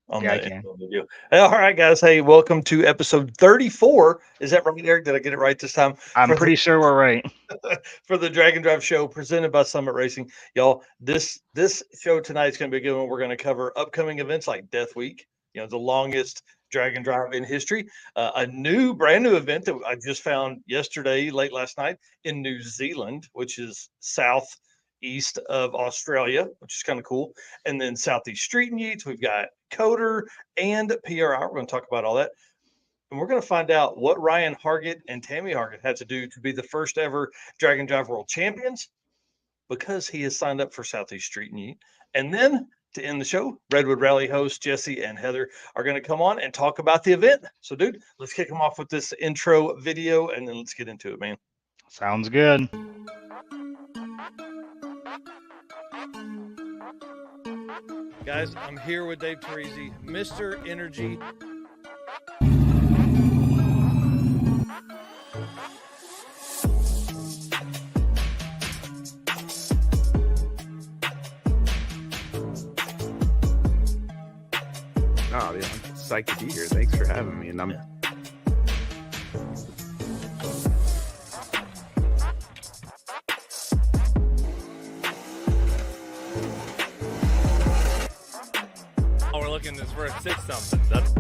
on Yeah, I the can. intro video. Hey, all right, guys. Hey, welcome to episode 34. Is that right, Eric? Did I get it right this time? I'm For the pretty sure we're right. for the Drag and Drive show presented by Summit Racing. Y'all, this show tonight is going to be a good one. We're going to cover upcoming events like Death Week, the longest drag and drive in history. A brand new event that I just found yesterday, late last night in New Zealand, which is southeast of Australia, which is kind of cool. And then Southeast Street-N-Yeets. We've got KOTOR and PRI. We're going to talk about all that. And we're going to find out what Ryan Hargett and Tammy Hargett had to do to be the first ever Drag and Drive World Champions because he has signed up for Southeast Street-N-Yeet. And then to end the show, Redwood Rally hosts Jesse and Heather are going to come on and talk about the event. So, dude, let's kick them off with this intro video and then let's get into it, man. Sounds good. Guys, I'm here with Dave Teresi, Mr. Energy. Oh, yeah, I'm psyched to be here. Thanks for having me. And I'm Oh, we're looking this for 6 something. That's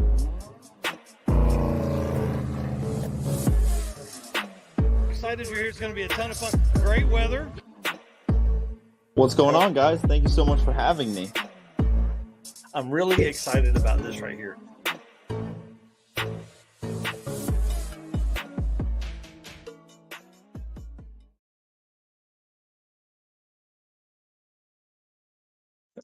Excited you're here. It's going to be a ton of fun. Great weather. What's going on, guys? Thank you so much for having me. I'm really excited about this right here.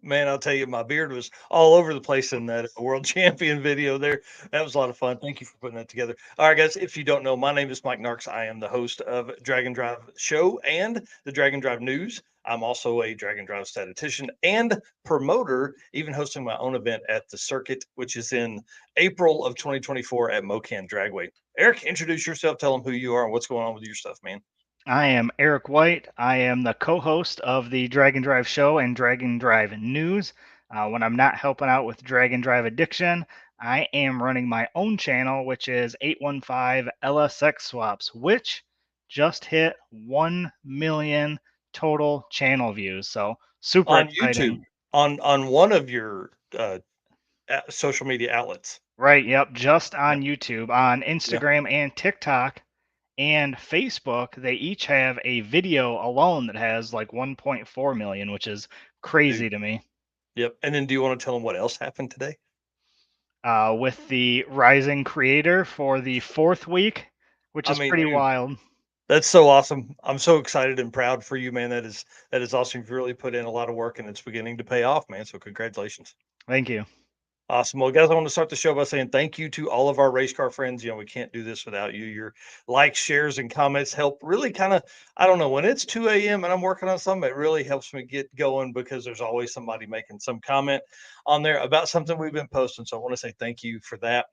Man, I'll tell you, my beard was all over the place in that world champion video there. That was a lot of fun. Thank you for putting that together. All right, guys, if you don't know, my name is Mike Narks. I am the host of Drag and Drive Show and the Drag and Drive News. I'm also a Drag and Drive statistician and promoter, even hosting my own event at the circuit, which is in April of 2024 at Mocan Dragway. Eric, introduce yourself. Tell them who you are and what's going on with your stuff, man. I am Eric White. I am the co-host of the Drag and Drive Show and Drag and Drive News. When I'm not helping out with Drag and Drive Addiction, I am running my own channel, which is 815 LSX Swaps, which just hit 1 million total channel views. So super On exciting. YouTube, on one of your social media outlets. Right, yep, just on Yeah. YouTube. On Yeah. Instagram and TikTok and Facebook, they each have a video alone that has like 1.4 million, which is crazy to me. Yep. And then do you want to tell them what else happened today? With the rising creator for the 4th week, which is pretty dude, wild. that's so awesome. I'm so excited and proud for you, man. That is awesome. You've really put in a lot of work and it's beginning to pay off, man. So congratulations. Thank you. Awesome. Well, guys, I want to start the show by saying thank you to all of our race car friends. We can't do this without you. Your likes, shares, and comments help really kind of, I don't know, when it's 2 a.m. and I'm working on something, it really helps me get going because there's always somebody making some comment on there about something we've been posting. So I want to say thank you for that.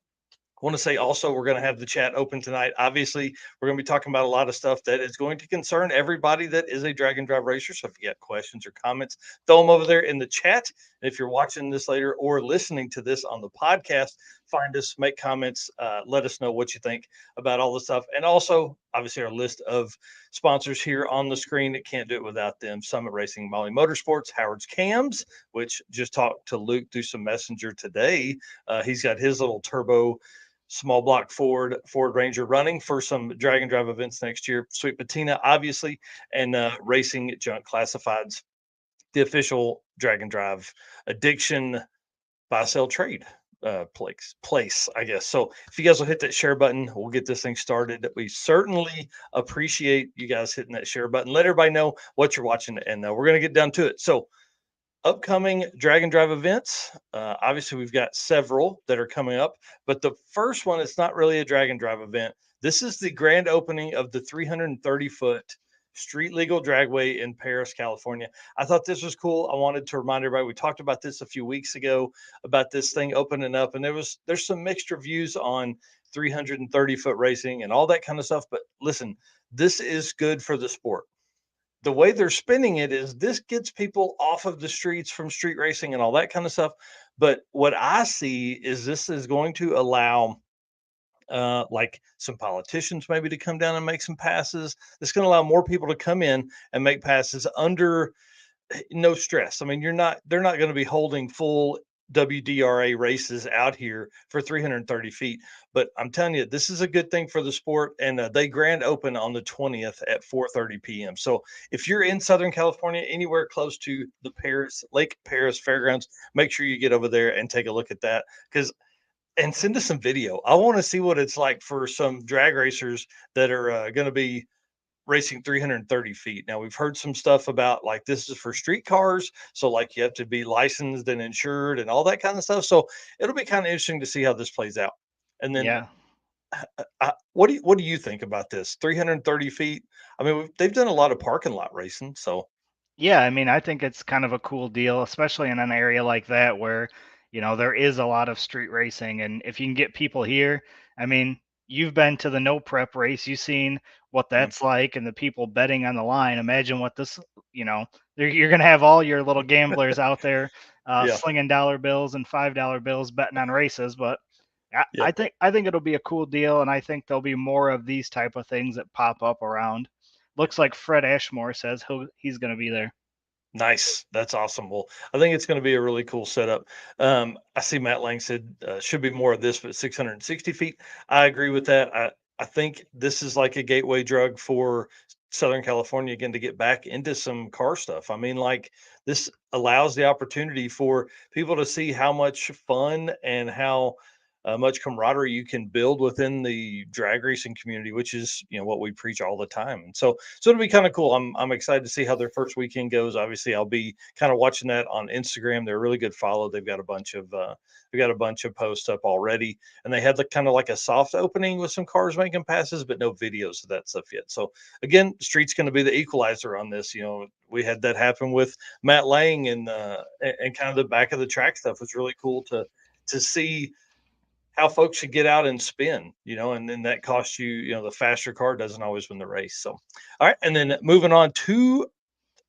I want to say also we're going to have the chat open tonight. Obviously, we're going to be talking about a lot of stuff that is going to concern everybody that is a drag and drive racer. So if you got questions or comments, throw them over there in the chat. And if you're watching this later or listening to this on the podcast, find us, make comments, let us know what you think about all the stuff. And also, obviously, our list of sponsors here on the screen. It can't do it without them. Summit Racing, Molly Motorsports, Howard's Cams, which just talked to Luke through some messenger today. He's got his little turbo small block Ford Ranger running for some drag and drive events next year. Sweet Patina, obviously, and Racing Junk Classifieds, the official drag and drive addiction buy sell trade place, I guess. So if you guys will hit that share button, we'll get this thing started. We certainly appreciate you guys hitting that share button. Let everybody know what you're watching, and we're going to get down to it. So upcoming drag and drive events. Obviously, we've got several that are coming up, but the first one, it's not really a drag and drive event. This is the grand opening of the 330-foot street legal dragway in Paris, California. I thought this was cool. I wanted to remind everybody, we talked about this a few weeks ago about this thing opening up, and there's some mixed reviews on 330-foot racing and all that kind of stuff. But listen, this is good for the sport. the way they're spinning it is this gets people off of the streets from street racing and all that kind of stuff. But what I see is this is going to allow like some politicians maybe to come down and make some passes. It's going to allow more people to come in and make passes under no stress. I mean, they're not going to be holding full WDRA races out here for 330 feet. But I'm telling you, this is a good thing for the sport. And they grand open on the 20th at 4:30 p.m. So if you're in Southern California, anywhere close to the Lake Paris Fairgrounds, make sure you get over there and take a look at that. Because and send us some video. I want to see what it's like for some drag racers that are going to be racing 330 feet. Now we've heard some stuff about like this is for street cars, so like you have to be licensed and insured and all that kind of stuff. So it'll be kind of interesting to see how this plays out. And then, Yeah. what do you think about this 330 feet? I mean, they've done a lot of parking lot racing, so Yeah, I mean, I think it's kind of a cool deal, especially in an area like that where, there is a lot of street racing. And if you can get people here, I mean, you've been to the no prep race, you've seen what mm, that's like and the people betting on the line. Imagine what this, you know, you're going to have all your little gamblers out there yeah, slinging dollar bills and $5 bills betting on races. But I, yeah. I think it'll be a cool deal, and I think there'll be more of these type of things that pop up around. Looks like Fred Ashmore says he's going to be there. Nice. That's awesome. Well, I think it's going to be a really cool setup. I see Matt Lang said should be more of this, but 660 feet. I agree with that. I think this is like a gateway drug for Southern California again to get back into some car stuff. I mean, like this allows the opportunity for people to see how much fun and how much camaraderie you can build within the drag racing community, which is what we preach all the time. And so it'll be kind of cool. I'm excited to see how their first weekend goes. Obviously, I'll be kind of watching that on Instagram. They're a really good follow. They've got a bunch of posts up already, and they had like kind of like a soft opening with some cars making passes, but no videos of that stuff yet. So again, the street's going to be the equalizer on this. We had that happen with Matt Lang and kind of the back of the track stuff was really cool to see how folks should get out and spin, and then that costs the faster car doesn't always win the race. So, all right. And then moving on to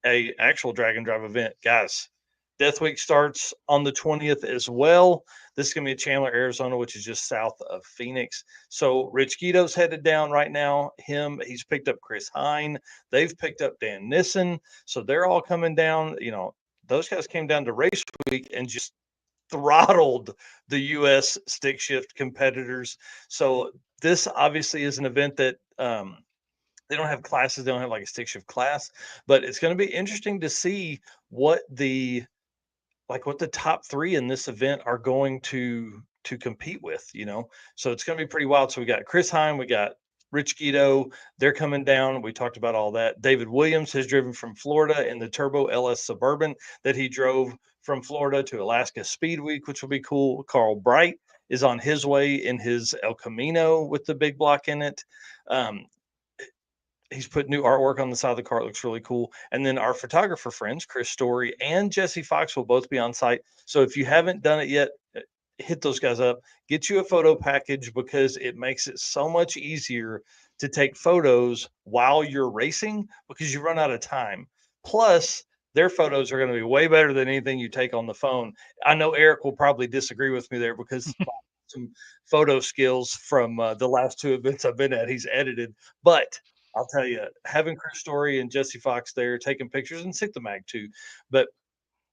a actual drag and drive event, guys, Death Week starts on the 20th as well. This is going to be in Chandler, Arizona, which is just south of Phoenix. So Rich Guido's headed down right now. He's picked up Chris Hine. They've picked up Dan Nissen. So they're all coming down. Those guys came down to race week and just throttled the U.S. stick shift competitors. So this obviously is an event that they don't have classes. They don't have like a stick shift class, but it's going to be interesting to see what the top three in this event are going to compete with. So it's going to be pretty wild. So we got Chris Hine, we got Rich Guido, they're coming down. We talked about all that. David Williams has driven from Florida in the Turbo LS Suburban that he drove from Florida to Alaska Speed Week, which will be cool. Carl Bright is on his way in his El Camino with the big block in it. He's put new artwork on the side of the car. It looks really cool. And then our photographer friends, Chris Story and Jesse Fox, will both be on site. So if you haven't done it yet, hit those guys up, get you a photo package because it makes it so much easier to take photos while you're racing because you run out of time. Plus, their photos are going to be way better than anything you take on the phone. I know Eric will probably disagree with me there because some photo skills from the last two events I've been at, he's edited. But I'll tell you, having Chris Story and Jesse Fox there taking pictures and Sick the Mag too, but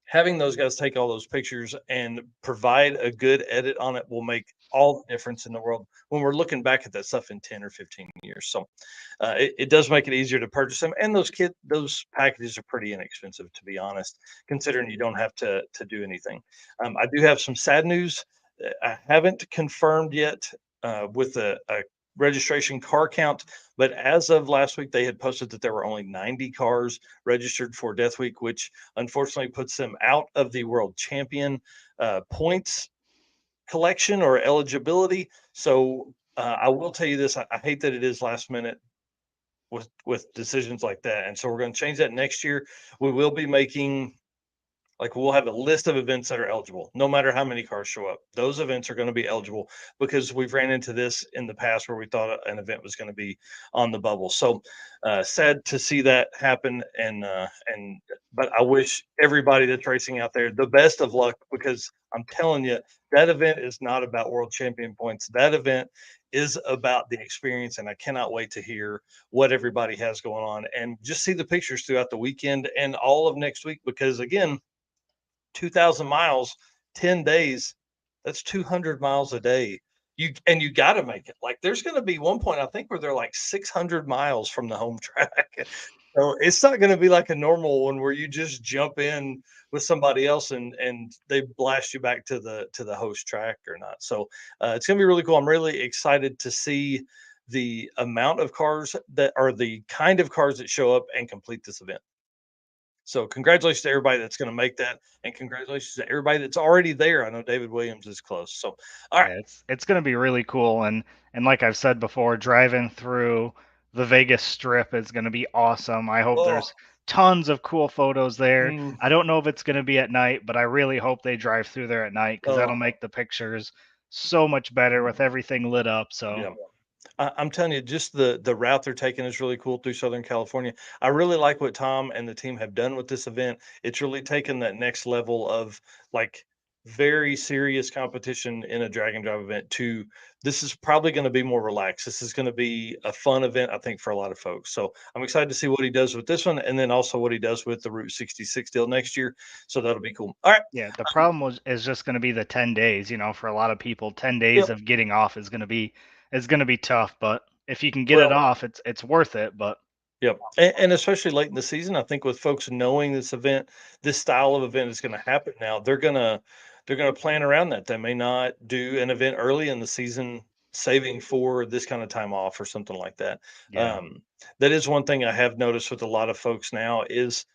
having those guys take all those pictures and provide a good edit on it will make all the difference in the world when we're looking back at that stuff in 10 or 15 years. So it does make it easier to purchase them. And those packages are pretty inexpensive, to be honest, considering you don't have to do anything. I do have some sad news. I haven't confirmed yet with a registration car count, but as of last week, they had posted that there were only 90 cars registered for Death Week, which unfortunately puts them out of the world champion points collection or eligibility. So I will tell you this: I hate that it is last minute with decisions like that, and so we're going to change that next year. We will be making Like we'll have a list of events that are eligible, no matter how many cars show up. Those events are going to be eligible because we've ran into this in the past where we thought an event was going to be on the bubble. So sad to see that happen, and but I wish everybody that's racing out there the best of luck, because I'm telling you that event is not about world champion points. That event is about the experience, and I cannot wait to hear what everybody has going on and just see the pictures throughout the weekend and all of next week, because again, 2,000 miles, 10 days, that's 200 miles a day. You got to make it. Like there's going to be one point, I think, where they're like 600 miles from the home track. So it's not going to be like a normal one where you just jump in with somebody else and they blast you back to the host track or not. So it's going to be really cool. I'm really excited to see the amount of cars that are the kind of cars that show up and complete this event. So congratulations to everybody that's going to make that, and congratulations to everybody that's already there. I know David Williams is close. So, all right. Yeah, it's going to be really cool, and like I've said before, driving through the Vegas Strip is going to be awesome. I hope Oh, there's tons of cool photos there. mm, I don't know if it's going to be at night, but I really hope they drive through there at night because that'll oh, make the pictures so much better with everything lit up. So yeah. I'm telling you, just the route they're taking is really cool through Southern California. I really like what Tom and the team have done with this event. It's really taken that next level of like very serious competition in a drag and drive event to this is probably going to be more relaxed. This is going to be a fun event, I think, for a lot of folks. So I'm excited to see what he does with this one, and then also what he does with the Route 66 deal next year. So that'll be cool. All right. yeah, the problem is just going to be the 10 days. For a lot of people, 10 days Yep. of getting off is going to be tough. But if you can get it Well, off, it's worth it. But yep, and especially late in the season, I think with folks knowing this style of event is gonna happen now, they're gonna plan around that. They may not do an event early in the season, saving for this kind of time off or something like that. yeah, Um, that is one thing I have noticed with a lot of folks now is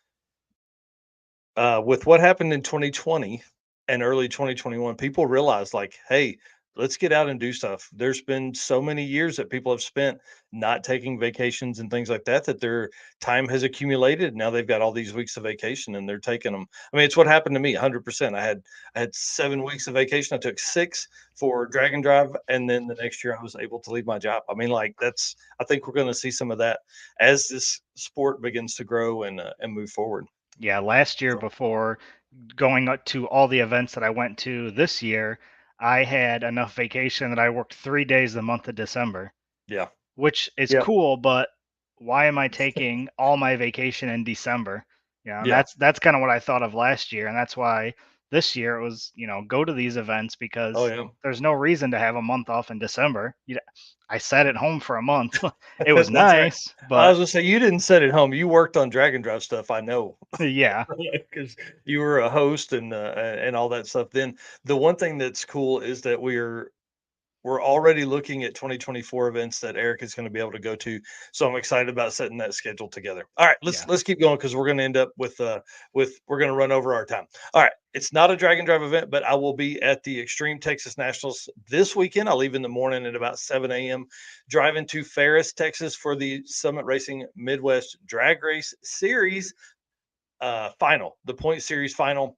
with what happened in 2020 and early 2021, people realized like, hey, let's get out and do stuff. There's been so many years that people have spent not taking vacations and things like that, that their time has accumulated. Now they've got all these weeks of vacation and they're taking them. I mean, it's what happened to me 100%. I had 7 weeks of vacation. I took 6 for drag and drive. And then the next year I was able to leave my job. I mean, like I think we're going to see some of that as this sport begins to grow and move forward. yeah. Last year, So, before going up to all the events that I went to this year, I had enough vacation that I worked 3 days the month of December, yeah. which is Yep. cool. But why am I taking all my vacation in December? And Yeah. that's kind of what I thought of last year, and that's why this year it was go to these events Oh, because yeah. there's no reason to have a month off in December. I sat at home for a month. It was That's right. nice, I but was gonna say you didn't sit at home. You worked on drag and drive stuff. I know yeah, because you were a host and all that stuff. Then the one thing that's cool is that we're already looking at 2024 events that Eric is going to be able to go to. So I'm excited about setting that schedule together. All right, let's yeah, let's keep going because we're going to end up with we're going to run over our time. All right, it's not a drag and drive event, but I will be at the Extreme Texas Nationals this weekend. I'll leave in the morning at about 7 a.m. Driving to Ferris, Texas for the Summit Racing Midwest Drag Race Series final, the Point Series final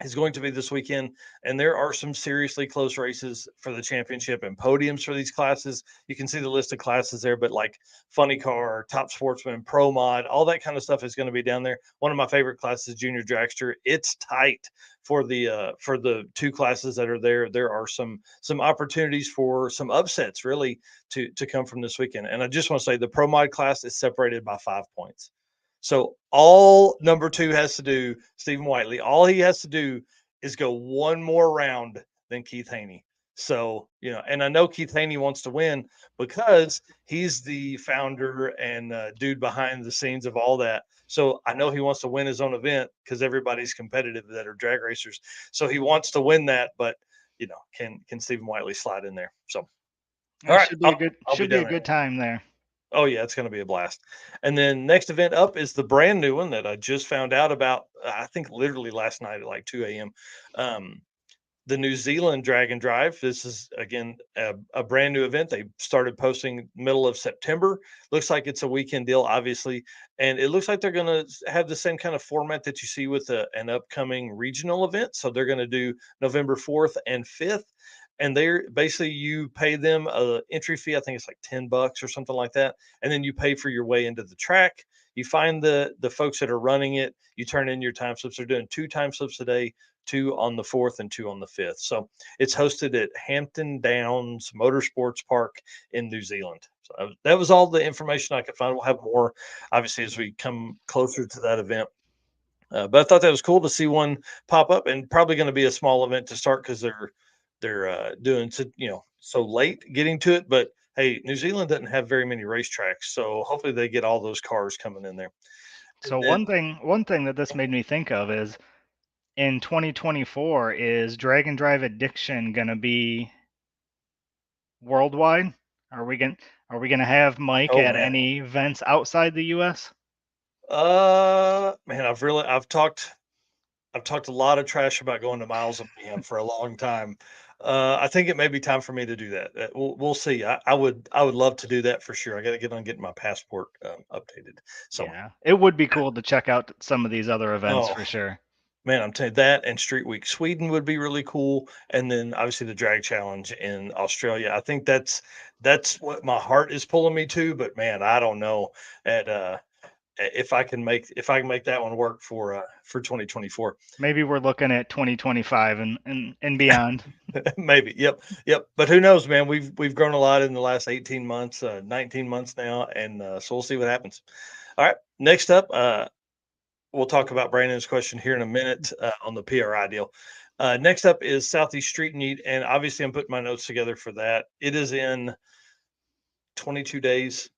is going to be this weekend, and there are some seriously close races for the championship and podiums for these classes. You can see the list of classes there, but like funny car, top sportsman, pro mod, all that kind of stuff is going to be down there. One of my favorite classes, junior dragster. It's tight for the 2 classes that are there. There are some opportunities for some upsets really to come from this weekend. And I just want to say the pro mod class is separated by 5 points. So all number 2 has to do, Stephen Whiteley, all he has to do is go one more round than Keith Haney. So, and I know Keith Haney wants to win because he's the founder and dude behind the scenes of all that. So I know he wants to win his own event because everybody's competitive that are drag racers. So he wants to win that, but can Stephen Whiteley slide in there? So, all it right, should be a good I'll be should be down a there. good time there. Oh yeah, it's going to be a blast. And then next event up is the brand new one that I just found out about. I think literally last night at like 2 a.m. Um, the New Zealand Drag and Drive. This is again a brand new event. They started posting middle of September. Looks like it's a weekend deal, obviously, and it looks like they're going to have the same kind of format that you see with an upcoming regional event. So they're going to do November 4th and 5th, and they're basically you pay them a entry fee. I think it's like $10 or something like that, and then you pay for your way into the track. You find the folks that are running it. You turn in your time slips. They're doing 2 time slips a day, 2 on the 4th and 2 on the 5th. So it's hosted at Hampton Downs Motorsports Park in New Zealand. So that was all the information I could find. We'll have more, obviously, as we come closer to that event. But I thought that was cool to see one pop up, and probably going to be a small event to start because they're doing so late getting to it. But hey, New Zealand doesn't have very many racetracks, so hopefully they get all those cars coming in there. So one thing that this made me think of is in 2024, is Drag and Drive Addiction going to be worldwide? Are we gonna have Mike Oh, at man. any events outside the US? Man, I've talked a lot of trash about going to Miles and Mayhem for a long time. I think it may be time for me to do that. We'll see. I would love to do that for sure. I got to get on getting my passport updated. So, Yeah, it would be cool to check out some of these other events oh for sure. man, I'm telling you that, and Street Week Sweden would be really cool, and then obviously the Drag Challenge in Australia. I think that's what my heart is pulling me to. But man, I don't know at if I can make that one work for 2024. Maybe we're looking at 2025 and beyond. Maybe. Yep. But who knows, man? We've grown a lot in the last 18 months, 19 months now, and so we'll see what happens. All right. Next up, we'll talk about Brandon's question here in a minute on the PRI deal. Next up is Southeast Street-N-Yeet, and obviously I'm putting my notes together for that. It is in 22 days.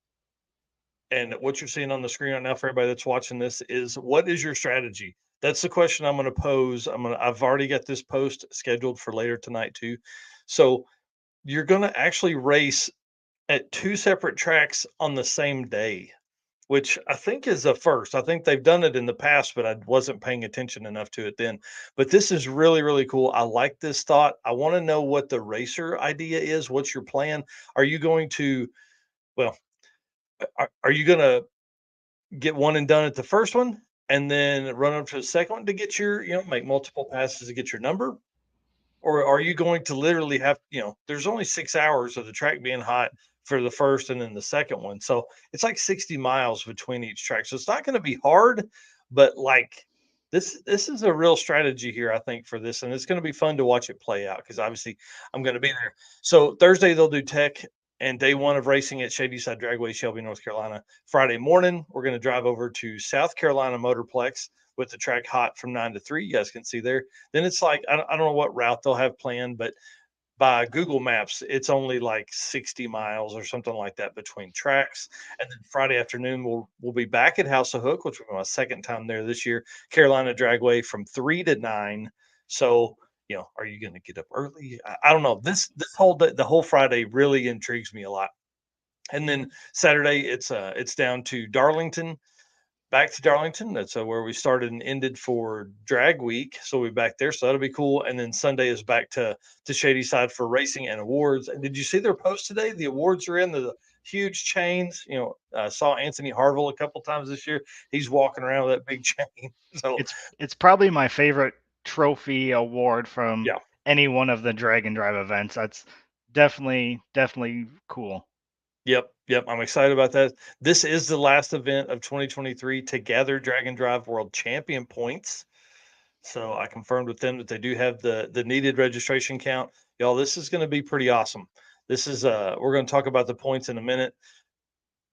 And what you're seeing on the screen right now for everybody that's watching this is, what is your strategy? That's the question I'm going to pose. I've already got this post scheduled for later tonight too. So you're going to actually race at 2 separate tracks on the same day, which I think is a first. I think they've done it in the past, but I wasn't paying attention enough to it then. But this is really, really cool. I like this thought. I want to know what the racer idea is. What's your plan? Are you going to, well, are you going to get one and done at the first one and then run up to the second one to get your, make multiple passes to get your number? Or are you going to literally have, there's only 6 hours of the track being hot for the first and then the second one. So it's like 60 miles between each track. So it's not going to be hard, but like this is a real strategy here, I think, for this. And it's going to be fun to watch it play out because obviously I'm going to be there. So Thursday they'll do tech and day 1 of racing at Shadyside Dragway, Shelby, North Carolina. Friday morning, we're going to drive over to South Carolina Motorplex with the track hot from 9 to 3. You guys can see there. Then it's like, I don't know what route they'll have planned, but by Google Maps, it's only like 60 miles or something like that between tracks. And then Friday afternoon, we'll be back at House of Hook, which will be my second time there this year, Carolina Dragway from 3 to 9. So, are you going to get up early? I don't know. The whole Friday really intrigues me a lot. And then Saturday, it's down to Darlington, back to Darlington. That's where we started and ended for Drag Week. So we'll be back there. So that'll be cool. And then Sunday is back to Shadyside for racing and awards. And did you see their post today? The awards are in the huge chains. I saw Anthony Harville a couple times this year. He's walking around with that big chain. So It's probably my favorite trophy award from yeah. any one of the Drag and Drive events. That's definitely cool. Yep. I'm excited about that. This is the last event of 2023 to gather Drag and Drive World Champion points. So I confirmed with them that they do have the needed registration count. Y'all, this is going to be pretty awesome. This is we're going to talk about the points in a minute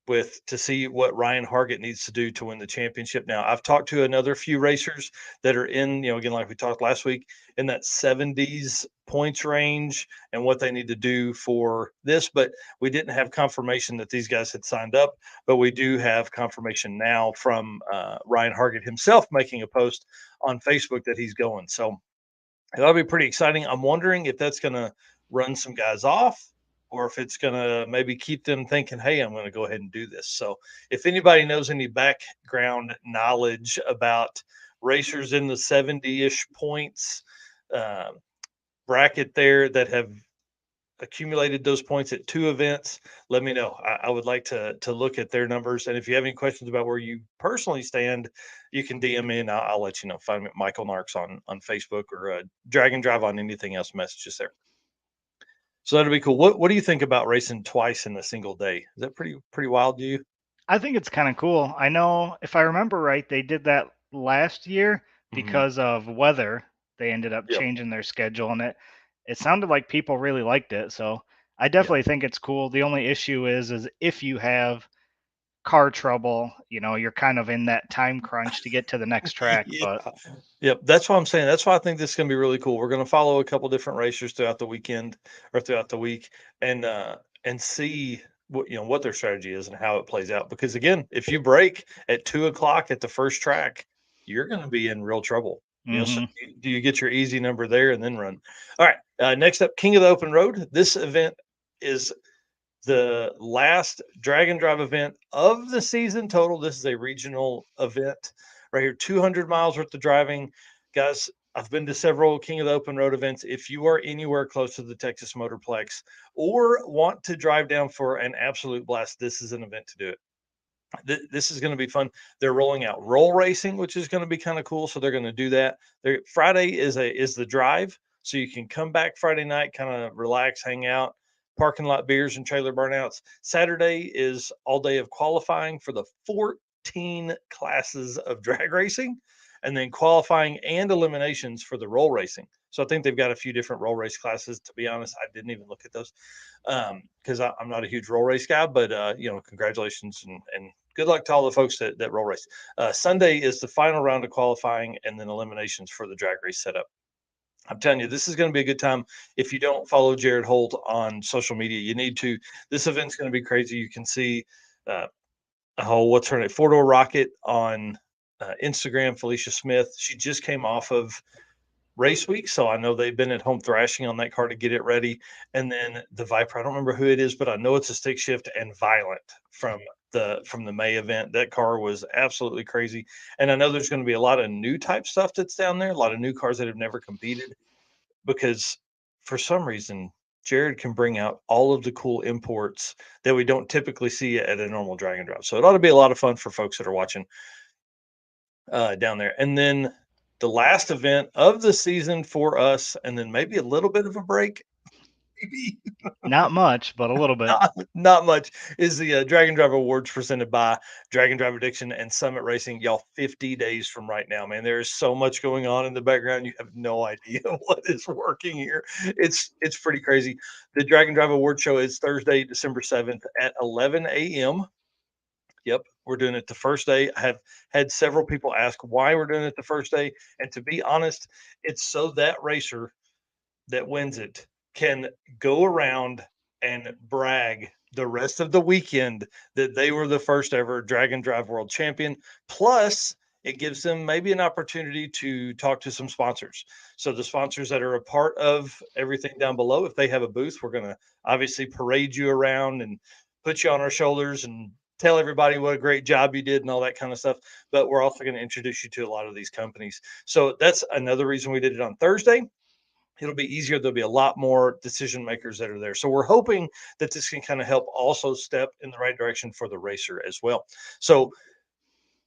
to see what Ryan Hargett needs to do to win the championship. Now, I've talked to another few racers that are in, again, like we talked last week, in that 70s points range and what they need to do for this, but we didn't have confirmation that these guys had signed up, but we do have confirmation now from Ryan Hargett himself making a post on Facebook that he's going. So that'll be pretty exciting. I'm wondering if that's going to run some guys off, or if it's going to maybe keep them thinking, hey, I'm going to go ahead and do this. So if anybody knows any background knowledge about racers in the 70-ish points, bracket there that have accumulated those points at 2 events, let me know. I would like to look at their numbers. And if you have any questions about where you personally stand, you can DM me and I'll let you know. Find me at Michael Narks on Facebook or Dragon Drive on anything else, messages there. So that'll be cool. What do you think about racing twice in a single day? Is that pretty wild to you? I think it's kind of cool. I know, if I remember right, they did that last year because of weather. They ended up Yep. changing their schedule, and it sounded like people really liked it. So I Yeah. definitely think it's cool. The only issue is if you have car trouble, you're kind of in that time crunch to get to the next track. Yeah. But Yep, that's what I'm saying. That's why I think this is going to be really cool. We're going to follow a couple different racers throughout the weekend or throughout the week, and see what their strategy is and how it plays out. Because again, if you break at 2 o'clock at the first track, you're going to be in real trouble. So do you get your easy number there and then run? All right. Next up, King of the Open Road. This event is the last drag and drive event of the season total. This is a regional event right here, 200 miles worth of driving. Guys, I've been to several King of the Open Road events. If you are anywhere close to the Texas Motorplex or want to drive down for an absolute blast, this is an event to do it. This is going to be fun. They're rolling out roll racing, which is going to be kind of cool. So they're going to do that. Friday is the drive, so you can come back Friday night, kind of relax, hang out, parking lot beers and trailer burnouts. Saturday is all day of qualifying for the 14 classes of drag racing, and then qualifying and eliminations for the roll racing. So I think they've got a few different roll race classes. To be honest, I didn't even look at those because I'm not a huge roll race guy. But congratulations and good luck to all the folks that roll race. Sunday is the final round of qualifying and then eliminations for the drag race setup. I'm telling you, this is going to be a good time. If you don't follow Jared Holt on social media, you need to. This event's going to be crazy. You can see, what's her name? Four-Door Rocket on Instagram, Felicia Smith. She just came off of race week, so I know they've been at home thrashing on that car to get it ready. And then the Viper, I don't remember who it is, but I know it's a stick shift and Violent from the May event. That car was absolutely crazy. And I know there's going to be a lot of new type stuff that's down there, a lot of new cars that have never competed, because for some reason Jared can bring out all of the cool imports that we don't typically see at a normal drag and drive. So it ought to be a lot of fun for folks that are watching down there. And then the last event of the season for us, and then maybe a little bit of a break, maybe not much, but a little bit. not much, is the Drag and Drive Awards presented by Drag and Drive Addiction and Summit Racing. Y'all, 50 days from right now, man. There is so much going on in the background. You have no idea what is working here. It's pretty crazy. The Drag and Drive Award show is Thursday, December 7th at 11 a.m. Yep, we're doing it the first day. I have had several people ask why we're doing it the first day. And to be honest, it's so that racer that wins it can go around and brag the rest of the weekend that they were the first ever drag and drive world champion. Plus, it gives them maybe an opportunity to talk to some sponsors. So the sponsors that are a part of everything down below, if they have a booth, we're going to obviously parade you around and put you on our shoulders and tell everybody what a great job you did and all that kind of stuff. But we're also going to introduce you to a lot of these companies. So that's another reason we did it on Thursday. It'll be easier. There'll be a lot more decision makers that are there. So we're hoping that this can kind of help also step in the right direction for the racer as well. So,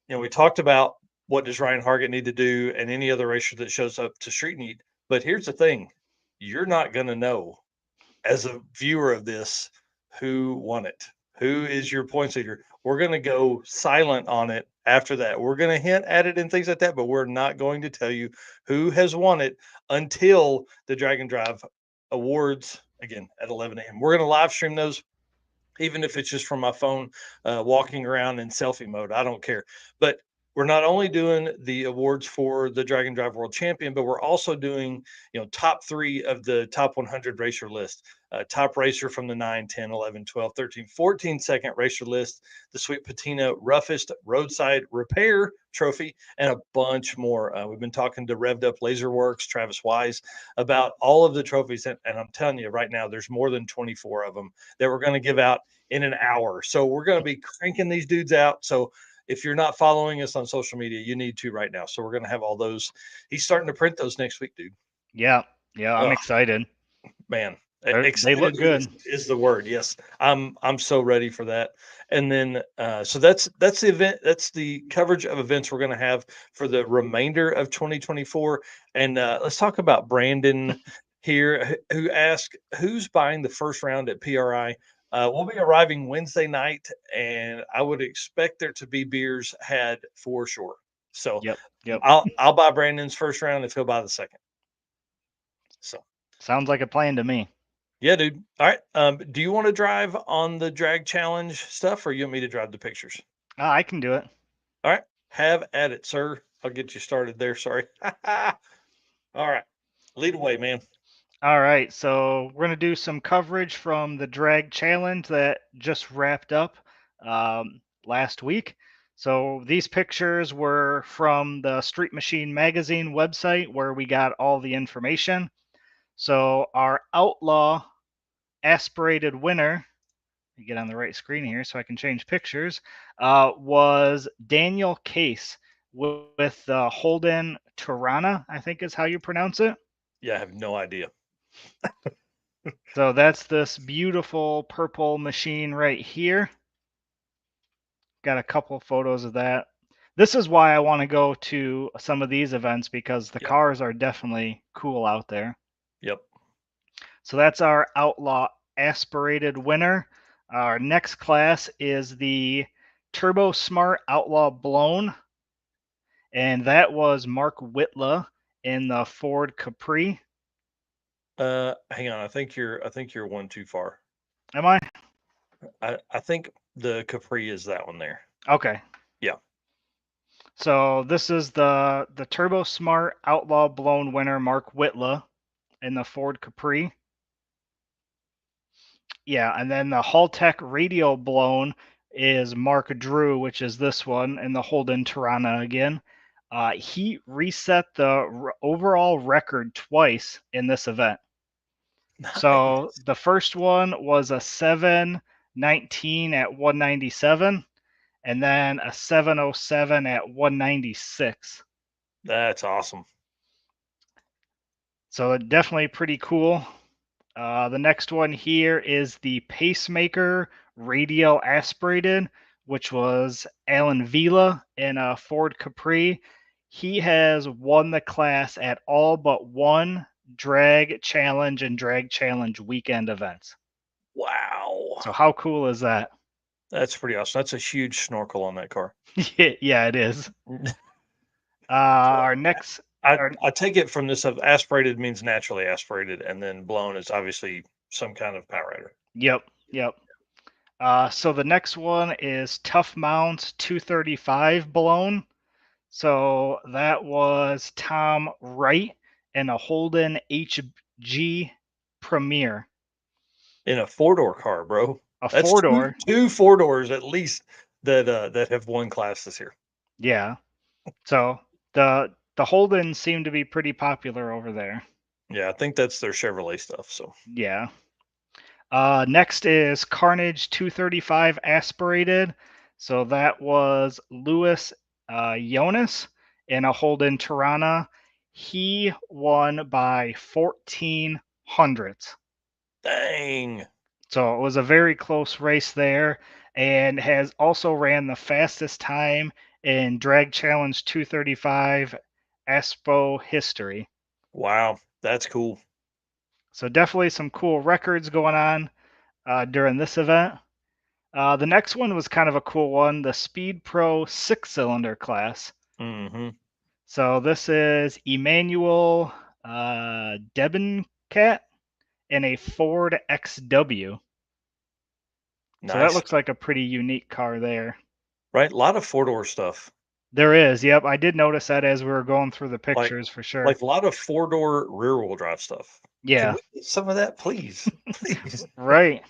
we talked about what does Ryan Hargett need to do and any other racer that shows up to Street-N-Yeet. But here's the thing. You're not going to know as a viewer of this who won it. Who is your points leader? We're going to go silent on it after that. We're going to hint at it and things like that, but we're not going to tell you who has won it until the Drag and Drive Awards, again, at 11 a.m. We're going to live stream those, even if it's just from my phone, walking around in selfie mode. I don't care. But we're not only doing the awards for the Drag and Drive World Champion, but we're also doing, top 3 of the top 100 racer list. Top racer from the 9, 10, 11, 12, 13, 14 second racer list, the Sweet Patina Roughest Roadside Repair Trophy, and a bunch more. We've been talking to Revved Up Laser Works, Travis Wise, about all of the trophies. And I'm telling you right now, there's more than 24 of them that we're going to give out in an hour. So we're going to be cranking these dudes out. So if you're not following us on social media, you need to right now. So we're going to have all those. He's starting to print those next week, dude. Yeah. Yeah, I'm Ugh, excited. man, They look excited good. is the word. Yes, I'm so ready for that. And then so that's the event. That's the coverage of events we're going to have for the remainder of 2024. And let's talk about Brandon here, who asked who's buying the first round at PRI. We'll be arriving Wednesday night, and I would expect there to be beers had for sure. So Yep. I'll buy Brandon's first round if he'll buy the second. So. Sounds like a plan to me. Yeah, dude. All right. Do you want to drive on the drag challenge stuff, or you want me to drive the pictures? I can do it. All right. Have at it, sir. I'll get you started there. Sorry. All right. Lead away, man. All right, so we're going to do some coverage from the drag challenge that just wrapped up last week. So these pictures were from the Street Machine magazine website where we got all the information. So our outlaw aspirated winner, let me get on the right screen here so I can change pictures, was Daniel Case with the Holden Tirana, I think is how you pronounce it. Yeah, I have no idea. So that's this beautiful purple machine right here. Got a couple photos of that. This is why I want to go to some of these events because the Yep. cars are definitely cool out there. Yep. So that's our Outlaw aspirated winner. Our next class is the Turbo Smart Outlaw Blown. And that was Mark Whitla in the Ford Capri. Hang on. I think you're one too far. Am I? I think the Capri is that one there. Okay. Yeah. So this is the Turbo Smart Outlaw Blown winner, Mark Whitla, in the Ford Capri. Yeah, and then the Haltech Radio Blown is Mark Drew, which is this one, and the Holden Tirana again. He reset the overall record twice in this event. So Nice. the first one was a 7:19 at 197, and then a 7:07 at 196. That's awesome. So definitely pretty cool. The next one here is the Pacemaker Radial Aspirated, which was Alan Vila in a Ford Capri. He has won the class at all but one drag challenge and drag challenge weekend events. Wow. So how cool is that? That's pretty awesome. That's a huge snorkel on that car. Yeah, it is. Our next, I take it from this of aspirated means naturally aspirated, and then blown is obviously some kind of power rider. Yep. So the next one is Tough Mounts 235 blown. So that was Tom Wright and a Holden HG Premier. In a 4-door car, bro. That's 4-door. Two 4-doors at least that have won class this year. Yeah. So the Holdens seem to be pretty popular over there. Yeah, I think that's their Chevrolet stuff. So yeah. Next is Carnage 235 aspirated. So that was Louis Jonas in a Holden Tirana. He won by 14 hundredths. dang. So it was a very close race there, and has also ran the fastest time in Drag Challenge 235 Aspo history. Wow, that's cool. So definitely some cool records going on during this event. The next one was kind of a cool one, the Speed Pro 6-cylinder class. Mm-hmm. So this is Emmanuel Debencat in a Ford XW. Nice. So that looks like a pretty unique car there. Right, a lot of 4-door stuff. There is, yep. I did notice that as we were going through the pictures for sure. Like a lot of 4-door rear-wheel drive stuff. Yeah. Can we get some of that, please? Please. Right.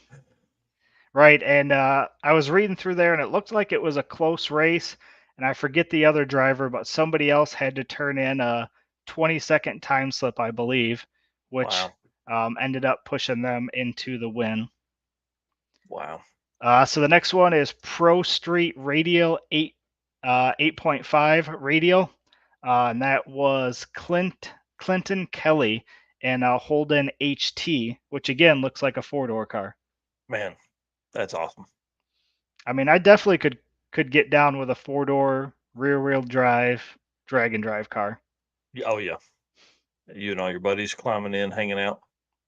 And I was reading through there, and it looked like it was a close race. And I forget the other driver, but somebody else had to turn in a 20-second time slip, I believe, which ended up pushing them into the win. Wow. So the next one is Pro Street Radial 8.5 Radial, and that was Clinton Kelly and a Holden HT, which again looks like a 4-door car. Man, that's awesome. I mean, I definitely could get down with a 4-door rear-wheel drive drag and drive car. Oh yeah, you and all your buddies climbing in, hanging out.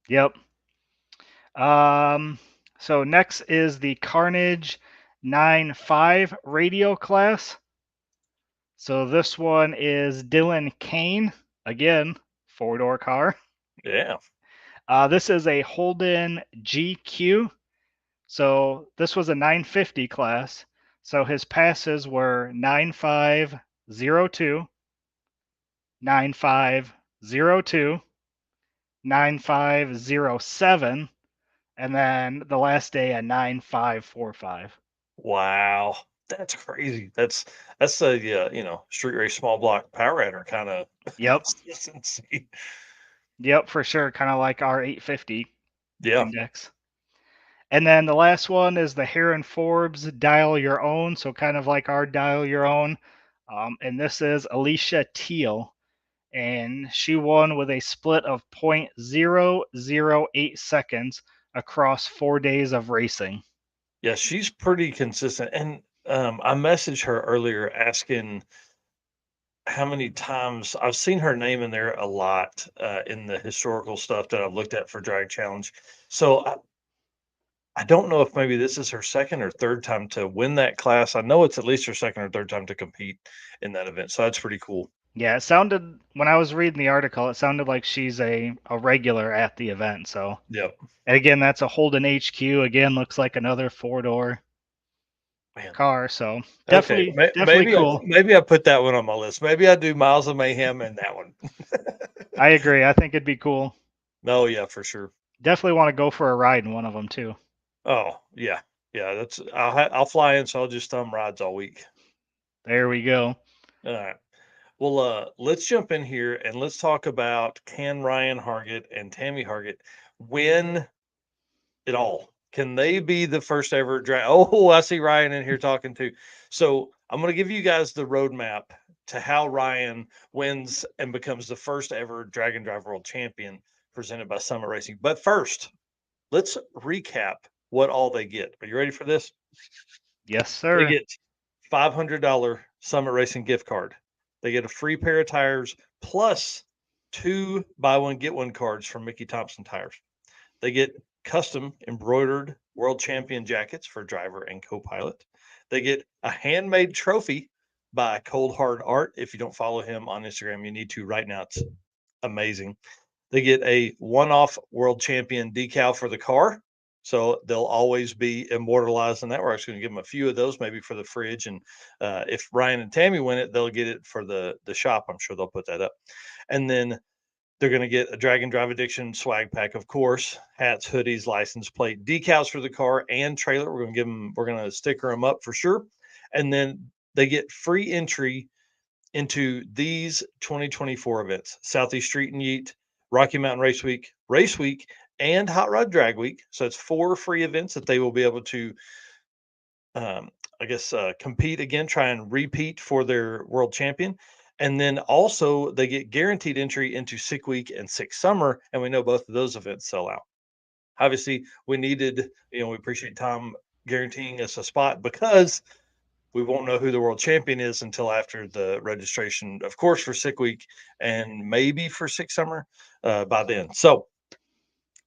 Yep. So next is the Carnage 9.5 radio class. So this one is Dylan Kane, again, 4-door car. Yeah. This is a Holden GQ. So this was a 950 class. So his passes were 9502, 9502, 9507, and then the last day a 9545. Wow, that's crazy. That's a street race small block power radar kind of Yep. consistency. Yep, for sure. Kind of like our 850 Yeah. index. And then the last one is the Heron Forbes Dial Your Own. So kind of like our Dial Your Own. And this is Alicia Teal. And she won with a split of 0.008 seconds across 4 days of racing. Yeah, she's pretty consistent. And I messaged her earlier asking how many times I've seen her name in there a lot in the historical stuff that I've looked at for Drag Challenge. So I don't know if maybe this is her second or third time to win that class. I know it's at least her second or third time to compete in that event. So that's pretty cool. Yeah, it sounded, when I was reading the article, it sounded like she's a regular at the event. So, Yep. and again, that's a Holden HQ. Again, looks like another 4-door car. So definitely, Okay. definitely Maybe cool. maybe I put that one on my list. Maybe I do Miles of Mayhem and that one. I agree. I think it'd be cool. Oh yeah, for sure. Definitely want to go for a ride in one of them too. Oh yeah, yeah. That's I'll fly in, so I'll just thumb rides all week. There we go. All right. Well, let's jump in here and let's talk about can Ryan Hargett and Tammy Hargett win it all? Can they be the first ever drag? Oh, I see Ryan in here talking too. So I'm going to give you guys the roadmap to how Ryan wins and becomes the first ever Drag and Drive World Champion presented by Summit Racing. But first, let's recap what all they get. Are you ready for this? Yes, They sir. get $500 Summit Racing gift card. They get a free pair of tires plus 2 buy one get one cards from Mickey Thompson Tires. They get custom embroidered world champion jackets for driver and co-pilot. They get a handmade trophy by Cold Hard Art. If you don't follow him on Instagram, you need to right now. It's amazing. They get a one-off world champion decal for the car. So they'll always be immortalized in that. We're actually going to give them a few of those, maybe for the fridge. And if Ryan and Tammy win it, they'll get it for the shop. I'm sure they'll put that up. And then they're going to get a Drag and Drive Addiction swag pack, of course, hats, hoodies, license plate, decals for the car and trailer. We're going to give them, we're going to sticker them up for sure. And then they get free entry into these 2024 events: Southeast Street-N-Yeet, Rocky Mountain Race Week, and Hot Rod Drag Week. So it's 4 free events that they will be able to, compete again, try and repeat for their world champion. And then also they get guaranteed entry into Sick Week and Sick Summer. And we know both of those events sell out. Obviously, we needed, we appreciate Tom guaranteeing us a spot because we won't know who the world champion is until after the registration, of course, for Sick Week and maybe for Sick Summer by then. So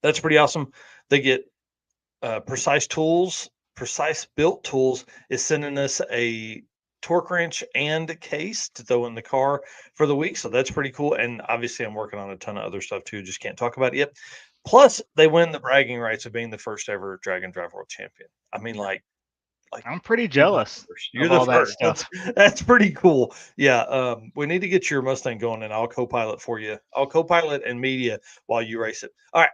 that's pretty awesome. They get Precise Built Tools is sending us a torque wrench and case to throw in the car for the week. So that's pretty cool. And obviously, I'm working on a ton of other stuff too. Just can't talk about it yet. Plus, they win the bragging rights of being the first ever Drag and Drive World Champion. I mean, like I'm pretty jealous. You're of the all that first. stuff. That's pretty cool. Yeah. We need to get your Mustang going and I'll co-pilot for you. I'll co-pilot and media while you race it. All right.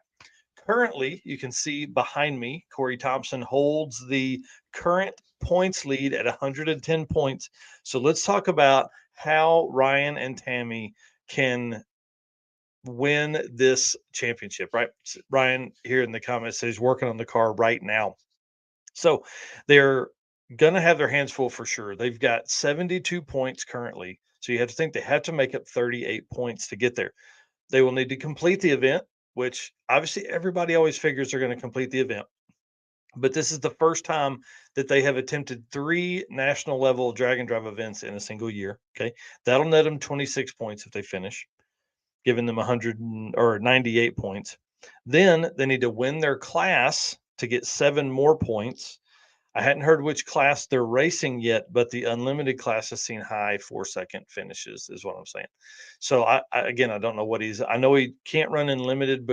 Currently, you can see behind me, Corey Thompson holds the current points lead at 110 points. So let's talk about how Ryan and Tammy can win this championship, right? Ryan here in the comments says he's working on the car right now. So they're going to have their hands full for sure. They've got 72 points currently. So you have to think they have to make up 38 points to get there. They will need to complete the event, which obviously everybody always figures they're going to complete the event. But this is the first time that they have attempted 3 national level drag and drive events in a single year. Okay. That'll net them 26 points if they finish, giving them 98 points. Then they need to win their class to get 7 more points. I hadn't heard which class they're racing yet, but the unlimited class has seen high 4-second finishes, is what I'm saying. So again, I don't know what I know he can't run in limited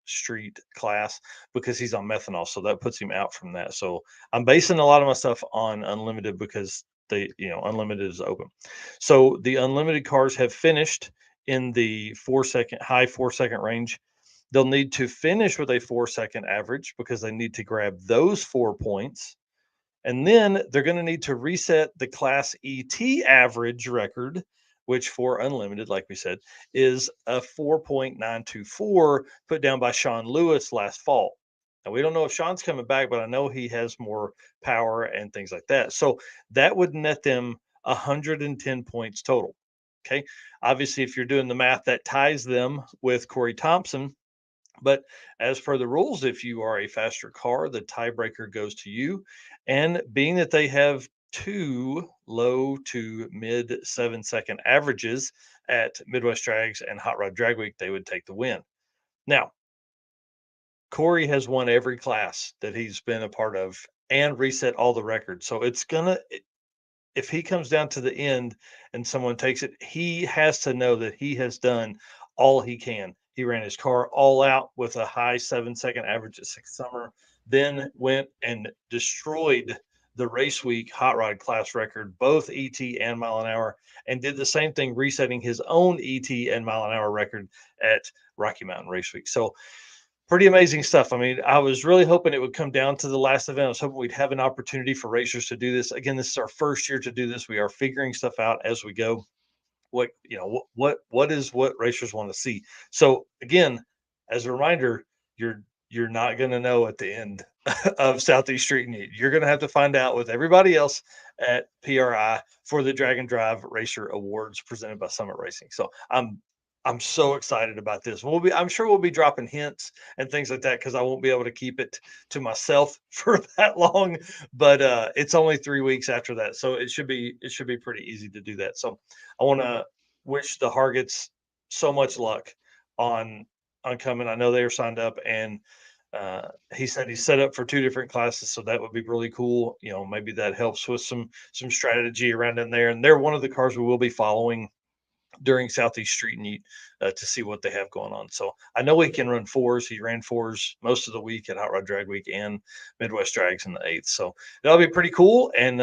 street class because he's on methanol, so that puts him out from that. So I'm basing a lot of my stuff on unlimited because unlimited is open. So the unlimited cars have finished in the high 4-second range. They'll need to finish with a 4-second average because they need to grab those 4 points. And then they're going to need to reset the Class ET average record, which for unlimited, like we said, is a 4.924 put down by Sean Lewis last fall. Now, we don't know if Sean's coming back, but I know he has more power and things like that. So that would net them 110 points total. Okay. Obviously, if you're doing the math, that ties them with Corey Thompson. But as per the rules, if you are a faster car, the tiebreaker goes to you. And being that they have 2 low to mid 7-second averages at Midwest Drags and Hot Rod Drag Week, they would take the win. Now, Corey has won every class that he's been a part of and reset all the records. So if he comes down to the end and someone takes it, he has to know that he has done all he can. He ran his car all out with a high 7-second average at 6th Summer, then went and destroyed the race week hot rod class record, both ET and mile an hour, and did the same thing, resetting his own ET and mile an hour record at Rocky Mountain Race Week. So pretty amazing stuff. I mean, I was really hoping it would come down to the last event. I was hoping we'd have an opportunity for racers to do this. Again, this is our first year to do this. We are figuring stuff out as we go. What racers want to see. So again, as a reminder, you're not going to know at the end of Southeast Street-N-Yeet. You're going to have to find out with everybody else at PRI for the Drag and Drive Racer Awards presented by Summit Racing. So I'm so excited about this. I'm sure we'll be dropping hints and things like that because I won't be able to keep it to myself for that long. But it's only 3 weeks after that, so it should be pretty easy to do that. So I want to wish the Hargetts so much luck on coming. I know they are signed up, and he said he's set up for 2 different classes, so that would be really cool. Maybe that helps with some strategy around in there. And they're one of the cars we will be following during Southeast Street-N-Yeet to see what they have going on. So I know he can run 4s. He ran 4s most of the week at Hot Rod Drag Week and Midwest Drags in the 8th. So that'll be pretty cool. And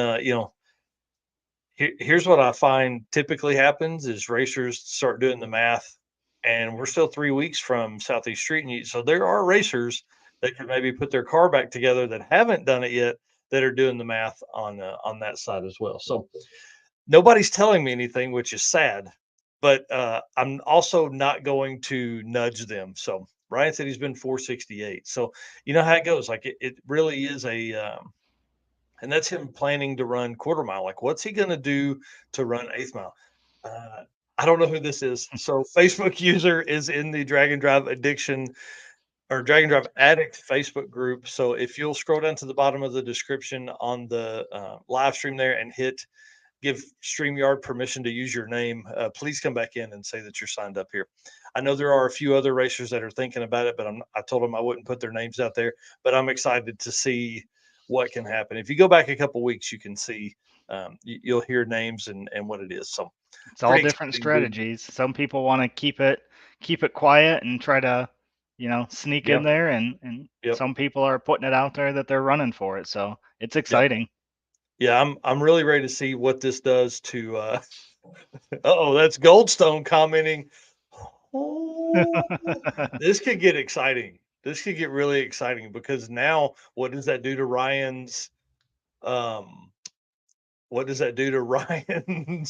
here's what I find typically happens is racers start doing the math, and we're still 3 weeks from Southeast Street-N-Yeet. So there are racers that could maybe put their car back together that haven't done it yet that are doing the math on that side as well. So nobody's telling me anything, which is sad. But I'm also not going to nudge them. So Ryan said he's been 468. So you know how it goes. Like it really is and that's him planning to run quarter mile. Like what's he going to do to run 8th mile? I don't know who this is. So Facebook user is in the Drag and Drive Addiction or Drag and Drive Addict Facebook group. So if you'll scroll down to the bottom of the description on the live stream there and give StreamYard permission to use your name, please come back in and say that you're signed up here. I know there are a few other racers that are thinking about it, but I told them I wouldn't put their names out there, but I'm excited to see what can happen. If you go back a couple weeks, you can see, you'll hear names and what it is. So it's all different strategies. Some people want to keep it quiet and try to, sneak in there, and some people are putting it out there that they're running for it. So it's exciting. Yeah, I'm really ready to see what this does to that's Goldstone commenting. Oh, this could get exciting. This could get really exciting because now what does that do to Ryan's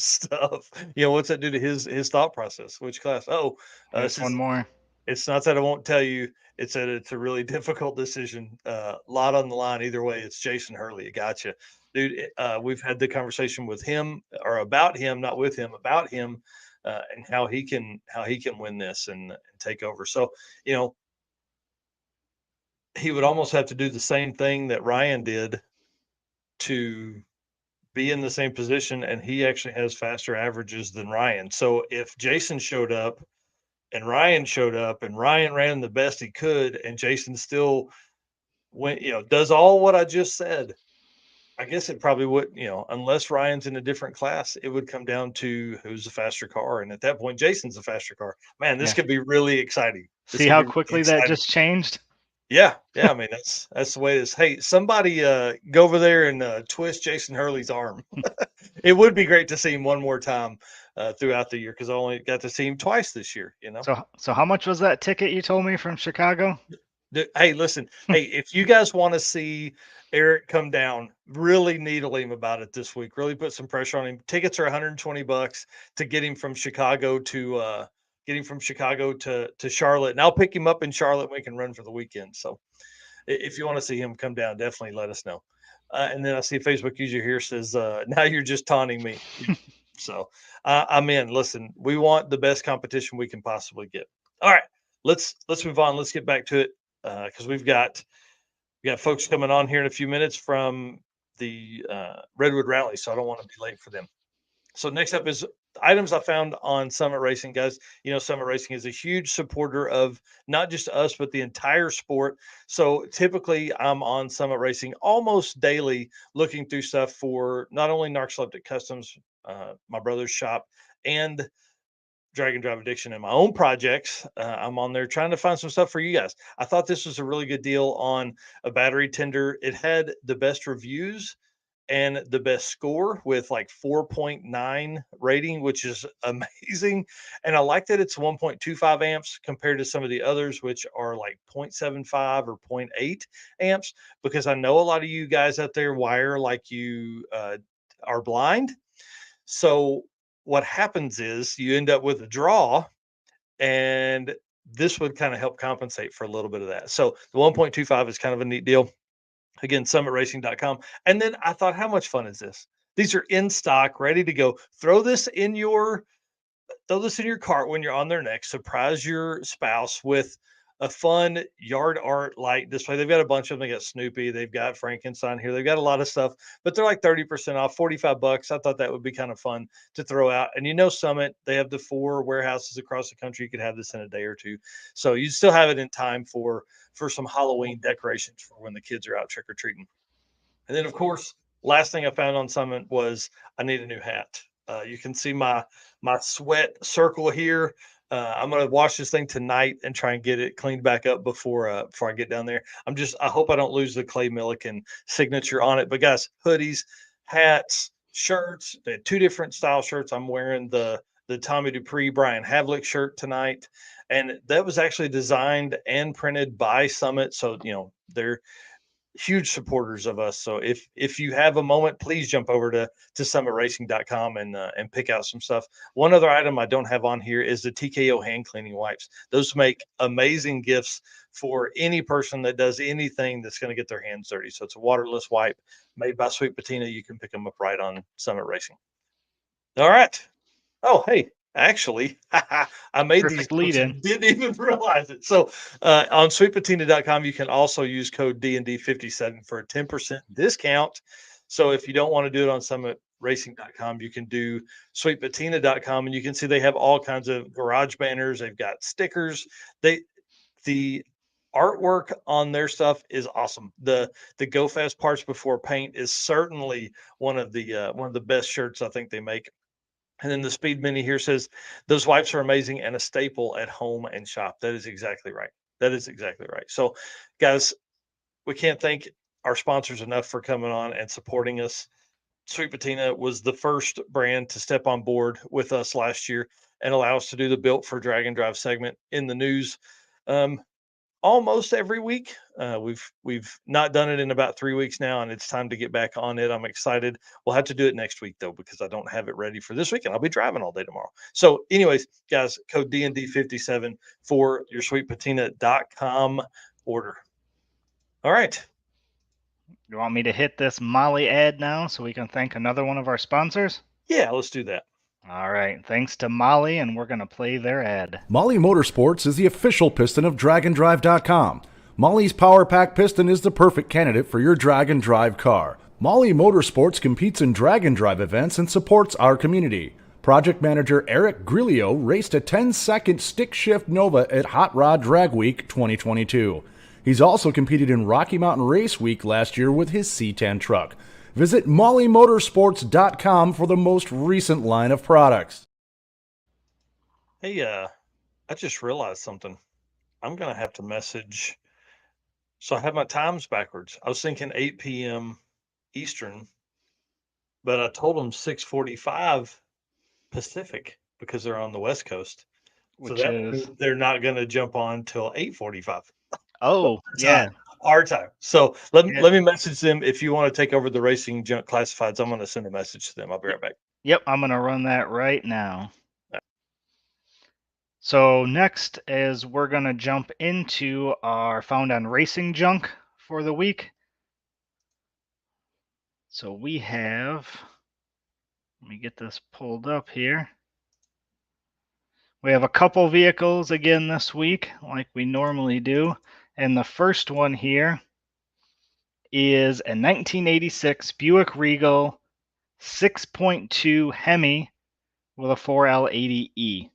stuff? What's that do to his thought process? Which class? One more. It's not that I won't tell you. It's that it's a really difficult decision. Lot on the line either way. It's Jason Hurley. I got you, dude. We've had the conversation with him or about him, not with him, about him and how he can win this and take over. So, you know, he would almost have to do the same thing that Ryan did to be in the same position, and he actually has faster averages than Ryan. So if Jason showed up and Ryan showed up and Ryan ran the best he could and Jason still went, you know, does all what I just said, I guess it probably would, you know, unless Ryan's in a different class, it would come down to who's the faster car. And at that point, Jason's the faster car. Man, this Yeah. could be really exciting. This See could how be really quickly that exciting. just changed? Yeah, yeah. I mean, that's the way it is. Hey, somebody go over there and twist Jason Hurley's arm. It would be great to see him one more time throughout the year because I only got to see him twice this year. You know. So how much was that ticket you told me from Chicago? Hey, listen. Hey, if you guys want to see Eric come down, really needle him about it this week. Really put some pressure on him. Tickets are $120 to get him from Chicago to Charlotte, and I'll pick him up in Charlotte. And we can run for the weekend. So, if you want to see him come down, definitely let us know. And then I see a Facebook user here says, "Now you're just taunting me." So I'm in. Listen, we want the best competition we can possibly get. All right, let's move on. Let's get back to it because we got folks coming on here in a few minutes from the Redwood Rally, so I don't want to be late for them. So next up is items I found on Summit Racing, guys. You know, Summit Racing is a huge supporter of not just us, but the entire sport. So typically I'm on Summit Racing almost daily looking through stuff for not only Narcoleptic Customs, my brother's shop, and Drag and Drive Addiction and my own projects. I'm on there trying to find some stuff for you guys. I thought this was a really good deal on a battery tender. It had the best reviews and the best score with like 4.9 rating, which is amazing. And I like that it's 1.25 amps compared to some of the others, which are like 0.75 or 0.8 amps, because I know a lot of you guys out there wire like you are blind. So what happens is you end up with a draw, and this would kind of help compensate for a little bit of that. So the 1.25 is kind of a neat deal. Again, summitracing.com. And then I thought, how much fun is this? These are in stock, ready to go. Throw this in your cart when you're on their neck. Surprise your spouse with a fun yard art light display. They've got a bunch of them. They got Snoopy, they've got Frankenstein here. They've got a lot of stuff, but they're like 30% off, $45. I thought that would be kind of fun to throw out. And you know, Summit, they have the 4 warehouses across the country. You could have this in a day or two. So you still have it in time for some Halloween decorations for when the kids are out trick or treating. And then, of course, last thing I found on Summit was I need a new hat. You can see my sweat circle here. I'm gonna wash this thing tonight and try and get it cleaned back up before I get down there. I hope I don't lose the Clay Milliken signature on it. But guys, hoodies, hats, shirts. They had 2 different style shirts. I'm wearing the Tommy Dupree Brian Havlick shirt tonight, and that was actually designed and printed by Summit. So you know they're huge supporters of us. So if you have a moment, please jump over to summitracing.com and pick out some stuff. One other item I don't have on here is the TKO hand cleaning wipes. Those make amazing gifts for any person that does anything that's going to get their hands dirty. So it's a waterless wipe made by Sweet Patina. You can pick them up right on Summit Racing. All right. Oh, hey, actually, I made these Perfect lead notes and in. didn't even realize it. So on sweetpatina.com, you can also use code D&D57 for a 10% discount. So if you don't want to do it on summitracing.com, you can do sweetpatina.com, and you can see they have all kinds of garage banners. They've got stickers. The artwork on their stuff is awesome. The Go Fast Parts Before Paint is certainly one of the best shirts I think they make. And then the Speed Mini here says, those wipes are amazing and a staple at home and shop. That is exactly right. That is exactly right. So, guys, we can't thank our sponsors enough for coming on and supporting us. Sweet Patina was the first brand to step on board with us last year and allow us to do the Built for Drag and Drive segment in the news. Almost every week. We've not done it in about 3 weeks now, and it's time to get back on it. I'm excited. We'll have to do it next week though, because I don't have it ready for this week, and I'll be driving all day tomorrow. So, anyways, guys, code DND57 for your sweetpatina.com order. All right. You want me to hit this Molly ad now so we can thank another one of our sponsors? Yeah, let's do that. All right. Thanks to Molly, and we're going to play their ad. Molly Motorsports is the official piston of DragonDrive.com. Molly's Power Pack piston is the perfect candidate for your drag and drive car. Molly Motorsports competes in drag and drive events and supports our community. Project manager Eric Grillo raced a 10-second stick shift Nova at Hot Rod Drag Week 2022. He's also competed in Rocky Mountain Race Week last year with his C10 truck. Visit mollymotorsports.com for the most recent line of products. Hey, I just realized something. I'm going to have to message. So I have my times backwards. I was thinking 8 p.m. Eastern, but I told them 6:45 Pacific because they're on the West Coast. So Which that is means they're not going to jump on till 8:45. yeah. Our time. So let Yeah. me message them. If you want to take over the racing junk classifieds, I'm going to send a message to them. I'll be right back. Yep, I'm going to run that right now. So next is we're going to jump into our Found on Racing Junk for the week. So we have, let me get this pulled up here. We have a couple vehicles again this week, like we normally do. And the first one here is a 1986 Buick Regal 6.2 Hemi with a 4L80E.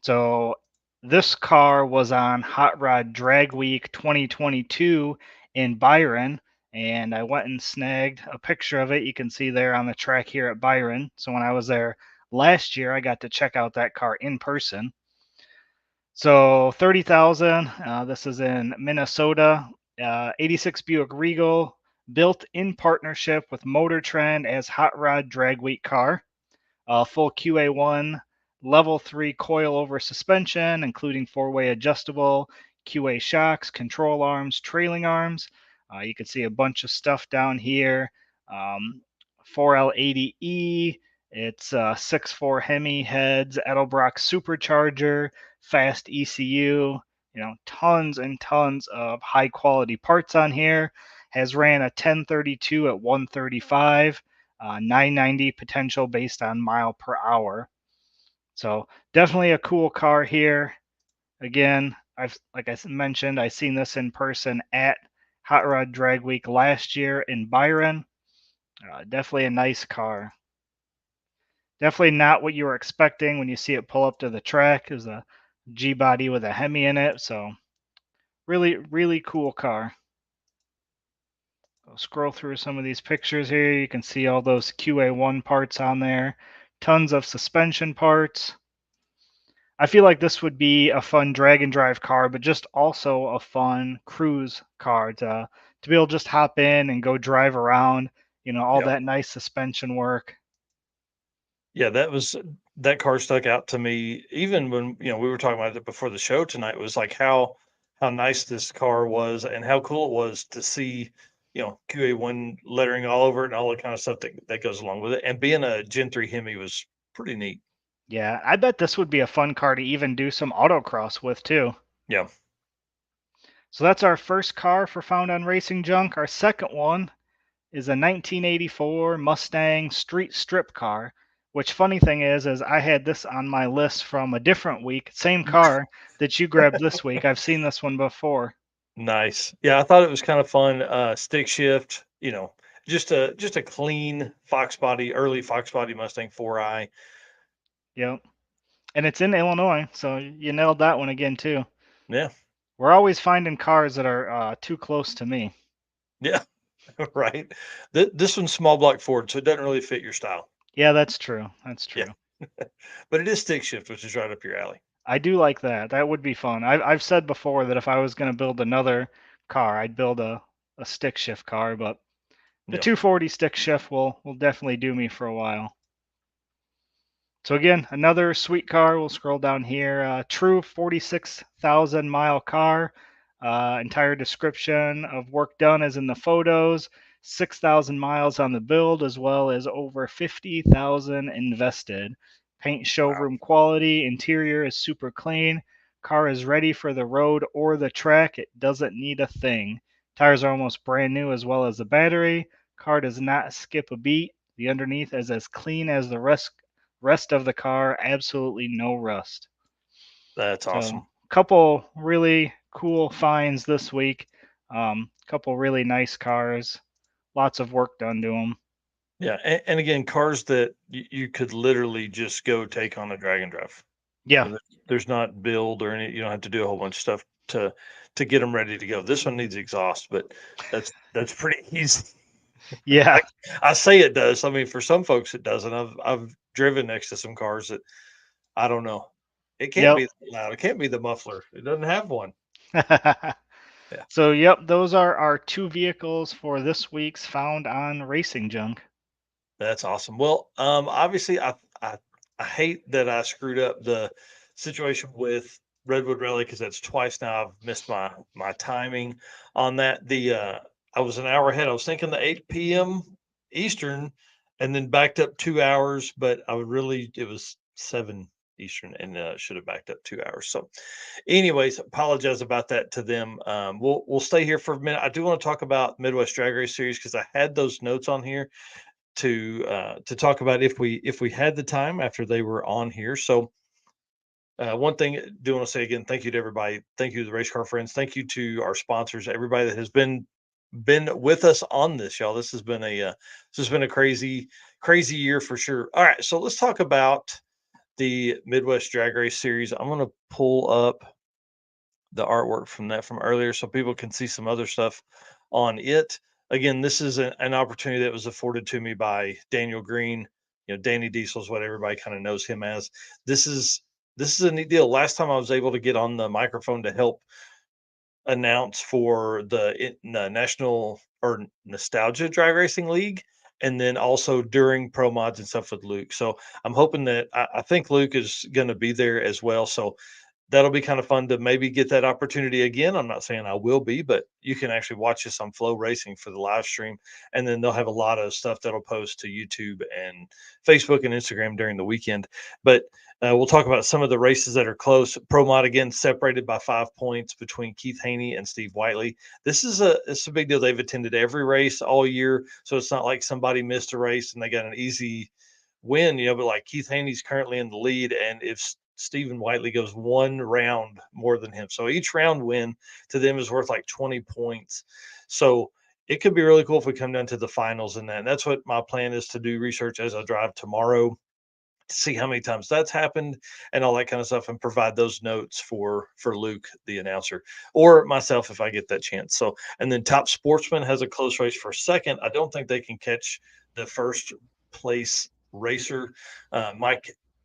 So this car was on Hot Rod Drag Week 2022 in Byron, and I went and snagged a picture of it. You can see there on the track here at Byron. So when I was there last year, I got to check out that car in person. So 30,000. This is in Minnesota. 86 Buick Regal, built in partnership with Motor Trend as Hot Rod Drag Week car. Full QA1, level 3 coilover suspension, including 4-way adjustable, QA shocks, control arms, trailing arms. You can see a bunch of stuff down here. 4L80E, it's 6.4 Hemi heads, Edelbrock supercharger, fast ECU, tons and tons of high quality parts on here. Has ran a 1032 at 135. 990 potential based on mile per hour. So definitely a cool car here. Again, like I mentioned, I seen this in person at Hot Rod Drag Week last year in Byron. Definitely a nice car. Definitely not what you were expecting when you see it pull up to the track. It was a G-body with a Hemi in it. So really, really cool car. I'll scroll through some of these pictures here. You can see all those QA1 parts on there. Tons of suspension parts. I feel like this would be a fun drag and drive car, but just also a fun cruise car to be able to just hop in and go drive around, all that nice suspension work. Yeah, that car stuck out to me. Even when, we were talking about it before the show tonight, it was like how nice this car was and how cool it was to see, QA1 lettering all over it and all the kind of stuff that goes along with it. And being a Gen 3 Hemi was pretty neat. Yeah, I bet this would be a fun car to even do some autocross with too. Yeah. So that's our first car for Found on Racing Junk. Our second one is a 1984 Mustang Street Strip car, which funny thing is I had this on my list from a different week. Same car that you grabbed this week. I've seen this one before. Nice. Yeah, I thought it was kind of fun. Stick shift, just a clean early Fox body Mustang 4i. Yep. And it's in Illinois, so you nailed that one again too. Yeah. We're always finding cars that are too close to me. Yeah. Right. This one's small block Ford, so it doesn't really fit your style. Yeah, that's true. That's true. Yeah. But it is stick shift, which is right up your alley. I do like that. That would be fun. I've said before that if I was going to build another car, I'd build a stick shift car, but the 240 stick shift will definitely do me for a while. So again, another sweet car. We'll scroll down here. True 46,000 mile car. Entire description of work done is in the photos. 6,000 miles on the build, as well as over 50,000 invested. Paint showroom quality. Interior is super clean. Car is ready for the road or the track. It doesn't need a thing. Tires are almost brand new, as well as the battery. Car does not skip a beat. The underneath is as clean as the rest Rest of the car, absolutely no rust. That's So, awesome. couple really cool finds this week. Couple really nice cars. Lots of work done to them. Yeah, and again, cars that you could literally just go take on a drag and drive. Yeah, There's not build or any. You don't have to do a whole bunch of stuff to get them ready to go. This one needs exhaust, but that's pretty easy. yeah, I say it does. I mean, for some folks it doesn't. I've driven next to some cars that I don't know. It can't yep. be loud. It can't be the muffler. It doesn't have one. Yeah. So, yep, those are our 2 vehicles for this week's Found on Racing Junk. That's awesome. Well, obviously, I hate that I screwed up the situation with Redwood Rally because that's twice now I've missed my timing on that. I was an hour ahead. I was thinking the 8 p.m. Eastern, and then backed up 2 hours. But it was 7 Eastern, and should have backed up 2 hours. So, anyways, apologize about that to them. We'll stay here for a minute. I do want to talk about Midwest Drag Race Series because I had those notes on here to talk about if we had the time after they were on here. So one thing I do want to say again, thank you to everybody. Thank you to the race car friends. Thank you to our sponsors, everybody that has been with us on this, y'all. This has been a crazy year for sure. All right, so let's talk about the Midwest Drag Race Series. I'm going to pull up the artwork from earlier so people can see some other stuff on it. Again, this is an opportunity that was afforded to me by Daniel Green. Danny Diesel is what everybody kind of knows him as. This is a neat deal. Last time I was able to get on the microphone to help announce for the National or Nostalgia Drag Racing League, and then also during pro mods and stuff with Luke. So I'm hoping that I think Luke is going to be there as well. So that'll be kind of fun to maybe get that opportunity again. I'm not saying I will be, but you can actually watch this on Flow Racing for the live stream. And then they'll have a lot of stuff that'll post to YouTube and Facebook and Instagram during the weekend. But we'll talk about some of the races that are close. Pro Mod again separated by 5 points between Keith Haney and Steve Whiteley. It's a big deal. They've attended every race all year, so it's not like somebody missed a race and they got an easy win. But like Keith Haney's currently in the lead, and if Stephen Whiteley goes one round more than him. So each round win to them is worth like 20 points. So it could be really cool if we come down to the finals and that. And that's what my plan is, to do research as I drive tomorrow to see how many times that's happened and all that kind of stuff, and provide those notes for Luke, the announcer, or myself if I get that chance. So, and then Top Sportsman has a close race for second. I don't think they can catch the first place racer.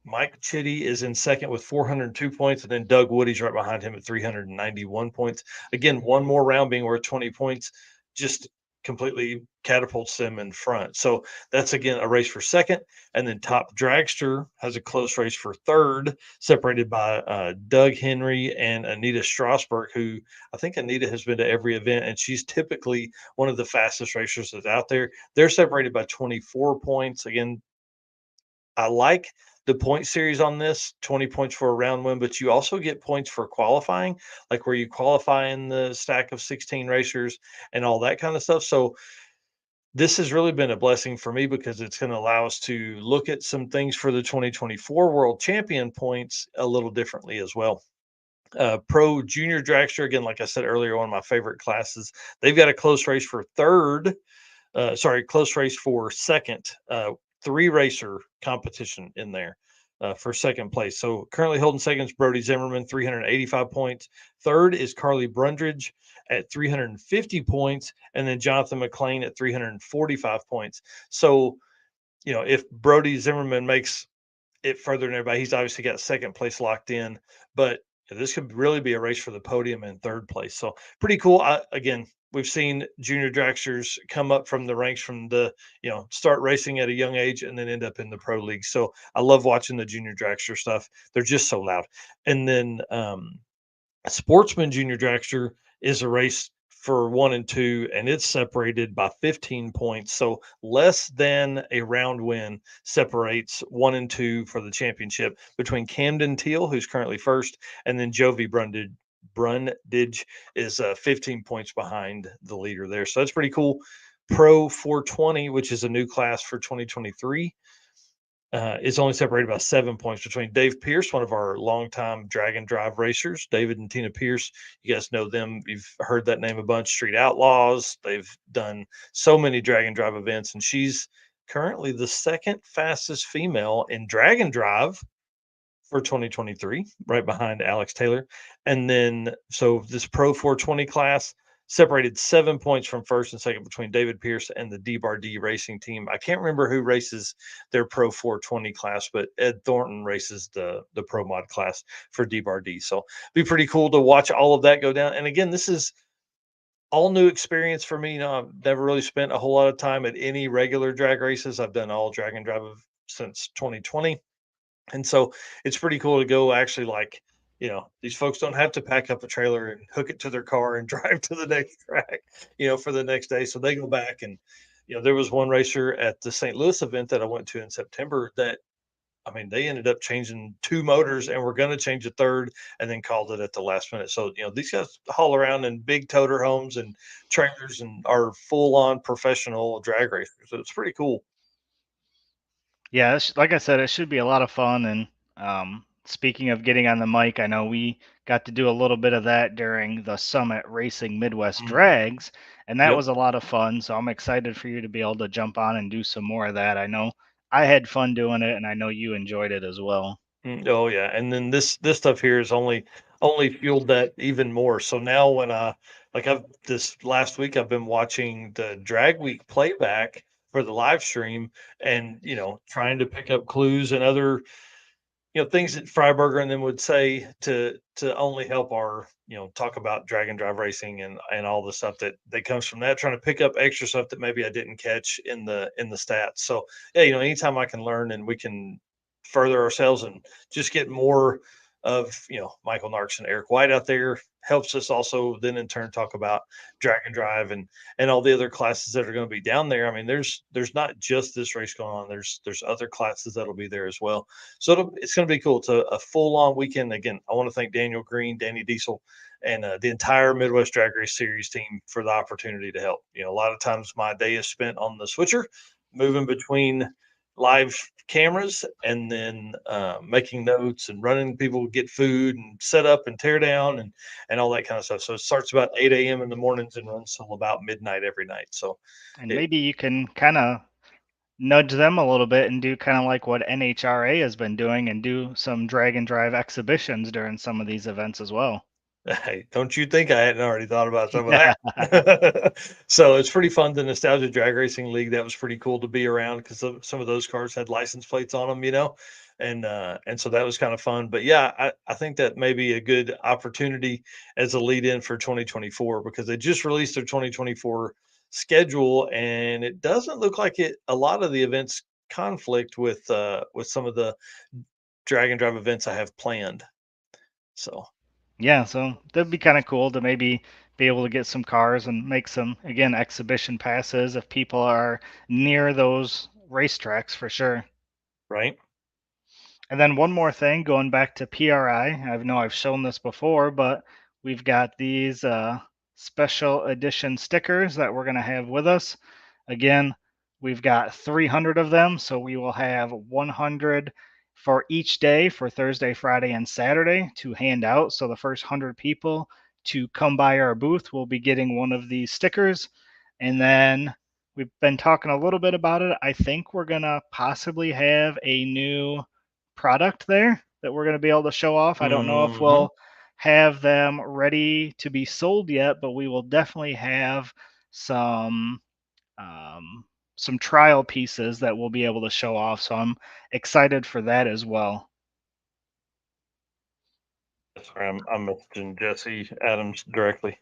Mike Chitty is in second with 402 points, and then Doug Woody's right behind him at 391 points. Again, one more round being worth 20 points just completely catapults them in front. So that's again a race for second. And then Top Dragster has a close race for third, separated by Doug Henry and Anita Strasberg, who I think Anita has been to every event, and she's typically one of the fastest racers that's out there. They're separated by 24 points. Again, I like the point series on this, 20 points for a round win, but you also get points for qualifying, like where you qualify in the stack of 16 racers and all that kind of stuff. So this has really been a blessing for me because it's going to allow us to look at some things for the 2024 World Champion points a little differently as well. Pro Junior Dragster, again, like I said earlier, one of my favorite classes. They've got a close race for close race for second. 3-racer competition in there for second place. So currently holding second is Brody Zimmerman, 385 points. Third is Carly Brundridge at 350 points, and then Jonathan McLean at 345 points. So, if Brody Zimmerman makes it further than everybody, he's obviously got second place locked in, but this could really be a race for the podium in third place. So pretty cool. Again, we've seen junior dragsters come up from the ranks from start racing at a young age and then end up in the pro league. So I love watching the junior dragster stuff. They're just so loud. And then Sportsman Junior Dragster is a race for 1 and 2, and it's separated by 15 points. So less than a round win separates 1 and 2 for the championship between Camden Teal, who's currently first, and then Jovi Brundage is 15 points behind the leader there. So that's pretty cool. Pro 420, which is a new class for 2023. is only separated by 7 points between Dave Pierce, one of our longtime drag and drive racers. David and Tina Pierce, you guys know them. You've heard that name a bunch. Street Outlaws. They've done so many drag and drive events, and she's currently the second fastest female in drag and drive for 2023, right behind Alex Taylor. And then, so this Pro 420 class separated 7 points from first and second between David Pierce and the D-Bar-D racing team. I can't remember who races their Pro 420 class, but Ed Thornton races the Pro Mod class for D-Bar-D. So it'd be pretty cool to watch all of that go down. And again, this is all new experience for me. You know, I've never really spent a whole lot of time at any regular drag races. I've done all drag and drive since 2020. And so it's pretty cool to go actually, like, you know, these folks don't have to pack up a trailer and hook it to their car and drive to the next track, you know, for the next day. So they go back and, you know, there was one racer at the St. Louis event that I went to in September that, I mean, they ended up changing 2 motors and were going to change a third and then called it at the last minute. So, you know, these guys haul around in big toter homes and trailers and are full on professional drag racers. So it's pretty cool. Yeah, like I said, it should be a lot of fun. And speaking of getting on the mic, I know we got to do a little bit of that during the Summit Racing Midwest Drags, and that Yep. was a lot of fun. So I'm excited for you to be able to jump on and do some more of that. I know I had fun doing it, and I know you enjoyed it as well. Oh yeah, and then this stuff here is only fueled that even more. So now when I've this last week I've been watching the Drag Week playback for the live stream, and you know, trying to pick up clues and other, you know, things that Freiberger and them would say to only help our, you know, talk about drag and drive racing and all the stuff that comes from that, trying to pick up extra stuff that maybe I didn't catch in the stats. So yeah, you know, anytime I can learn and we can further ourselves and just get more of, you know, Michael Narks and Eric White out there, helps us also then in turn talk about drag and drive and all the other classes that are going to be down there. I mean, there's not just this race going on. There's other classes that'll be there as well. So it's going to be cool. It's a full on weekend. Again, I want to thank Daniel Green, Danny Diesel, and the entire Midwest Drag Race Series team for the opportunity to help. You know, a lot of times my day is spent on the switcher, moving between live cameras and then making notes and running people get food and set up and tear down and all that kind of stuff. So it starts about 8 a.m. in the mornings and runs till about midnight every night. So And maybe you can kind of nudge them a little bit and do kind of like what NHRA has been doing and do some drag and drive exhibitions during some of these events as well. hey, don't you think I hadn't already thought about some of that? So it's pretty fun. The Nostalgia Drag Racing League, that was pretty cool to be around because some of those cars had license plates on them, you know, and so that was kind of fun. But yeah, I think that may be a good opportunity as a lead in for 2024 because they just released their 2024 schedule and it doesn't look like a lot of the events conflict with some of the drag and drive events I have planned. So Yeah, so that'd be kind of cool to maybe be able to get some cars and make some, again, exhibition passes if people are near those racetracks for sure. right. And then one more thing, going back to PRI, I know I've shown this before, but we've got these special edition stickers that we're going to have with us. Again, we've got 300 of them, so we will have 100 for each day for Thursday, Friday, and Saturday to hand out. So the first 100 people to come by our booth will be getting one of these stickers. And then we've been talking a little bit about it. I think we're going to possibly have a new product there that we're going to be able to show off. I don't know if we'll have them ready to be sold yet, but we will definitely have some trial pieces that we'll be able to show off. So I'm excited for that as well. Sorry, I'm messaging Jesse Adams directly.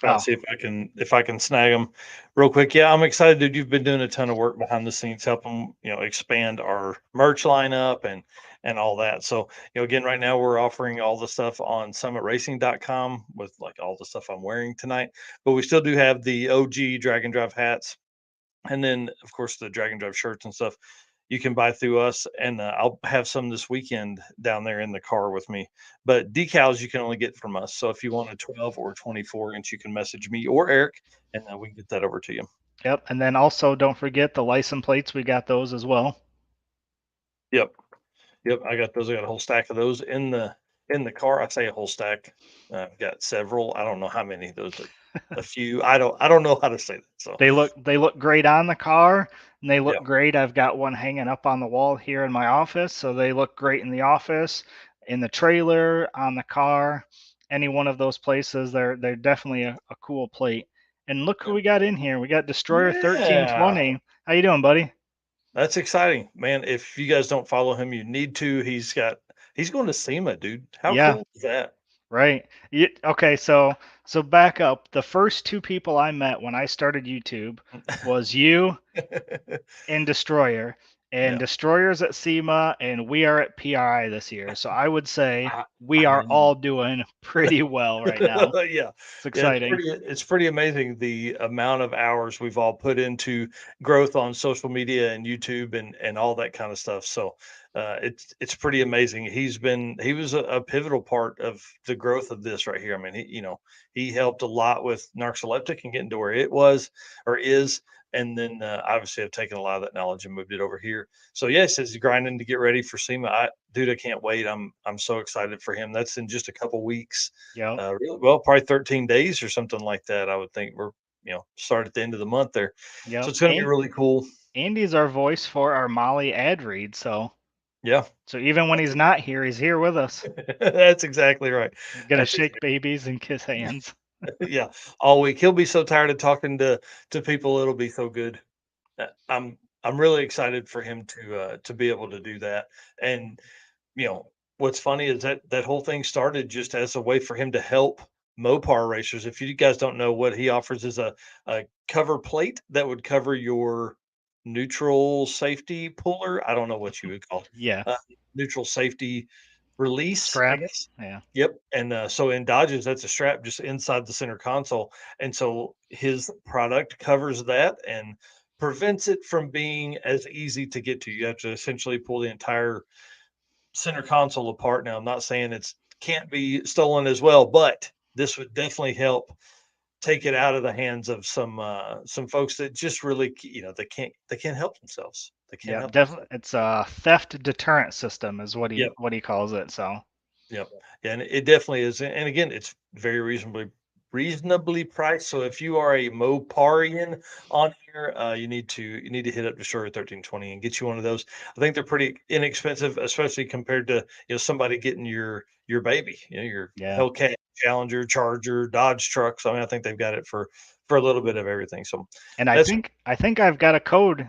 Oh. See if I can snag them real quick. Yeah, I'm excited, dude. You've been doing a ton of work behind the scenes, helping, you know, expand our merch lineup and all that. So, you know, again, right now we're offering all the stuff on summitracing.com with like all the stuff I'm wearing tonight. But we still do have the OG Drag and Drive hats. And then, of course, the Drag and Drive shirts and stuff you can buy through us. And I'll have some this weekend down there in the car with me. But decals you can only get from us. So if you want a 12 or 24 inch, you can message me or Eric, and we can get that over to you. Yep. And then also don't forget the license plates. We got those as well. Yep. Yep. I got those. I got a whole stack of those in the car. I say a whole stack. I've got several. I don't know how many of those, but a few. I don't know how to say that. So They look great on the car, and they yeah. look great. I've got one hanging up on the wall here in my office, so they look great in the office, in the trailer, on the car, any one of those places. They're definitely a cool plate. And look who we got in here. We got Destroyer Yeah. 1320. How you doing, buddy? That's exciting, man. If you guys don't follow him, you need to. He's going to SEMA, dude. How Yeah. cool is that? Right. Okay, so back up. The first two people I met when I started YouTube was you and Destroyer. And Yeah. Destroyer's at SEMA and we are at PRI this year. So I would say we I are all doing pretty well right now. yeah. It's Yeah, exciting. it's pretty amazing the amount of hours we've all put into growth on social media and YouTube and all that kind of stuff. So it's pretty amazing. He was a pivotal part of the growth of this right here. I mean, he helped a lot with narcoleptic and getting to where it was or is. And then obviously I've taken a lot of that knowledge and moved it over here. So yes, he's grinding to get ready for SEMA. Dude, I can't wait. I'm so excited for him. That's in just a couple weeks. Yep. Well, probably 13 days or something like that. I would think we're start at the end of the month there. So Yep. it's going to be really cool. Andy's our voice for our Molly ad read, so Yeah, even when he's not here, he's here with us. that's exactly right. He's gonna That's shake babies and kiss hands. yeah, all week. He'll be so tired of talking to people. It'll be so good. I'm really excited for him to be able to do that. And what's funny is that whole thing started just as a way for him to help Mopar racers. If you guys don't know, what he offers is a cover plate that would cover your neutral safety puller. I don't know what you would call it. Yeah. Neutral safety release, I Strap. guess. Yeah. Yep. And so in Dodges, that's a strap just inside the center console. And so his product covers that and prevents it from being as easy to get to. You have to essentially pull the entire center console apart. Now, I'm not saying it's can't be stolen as well, but this would definitely help take it out of the hands of some folks that just really they can't help themselves. They can't Yeah, help definitely. themselves. It's a theft deterrent system, is what Yep. he calls it. So Yep. Yeah, and it definitely is. And again, it's very reasonably priced. So if you are a Moparian on here, you need to hit up Destroyer 1320 and get you one of those. I think they're pretty inexpensive, especially compared to somebody getting your baby, your yeah, Hellcat, Challenger, Charger, Dodge trucks. I mean, I think they've got it for a little bit of everything. So and I that's think I've got a code.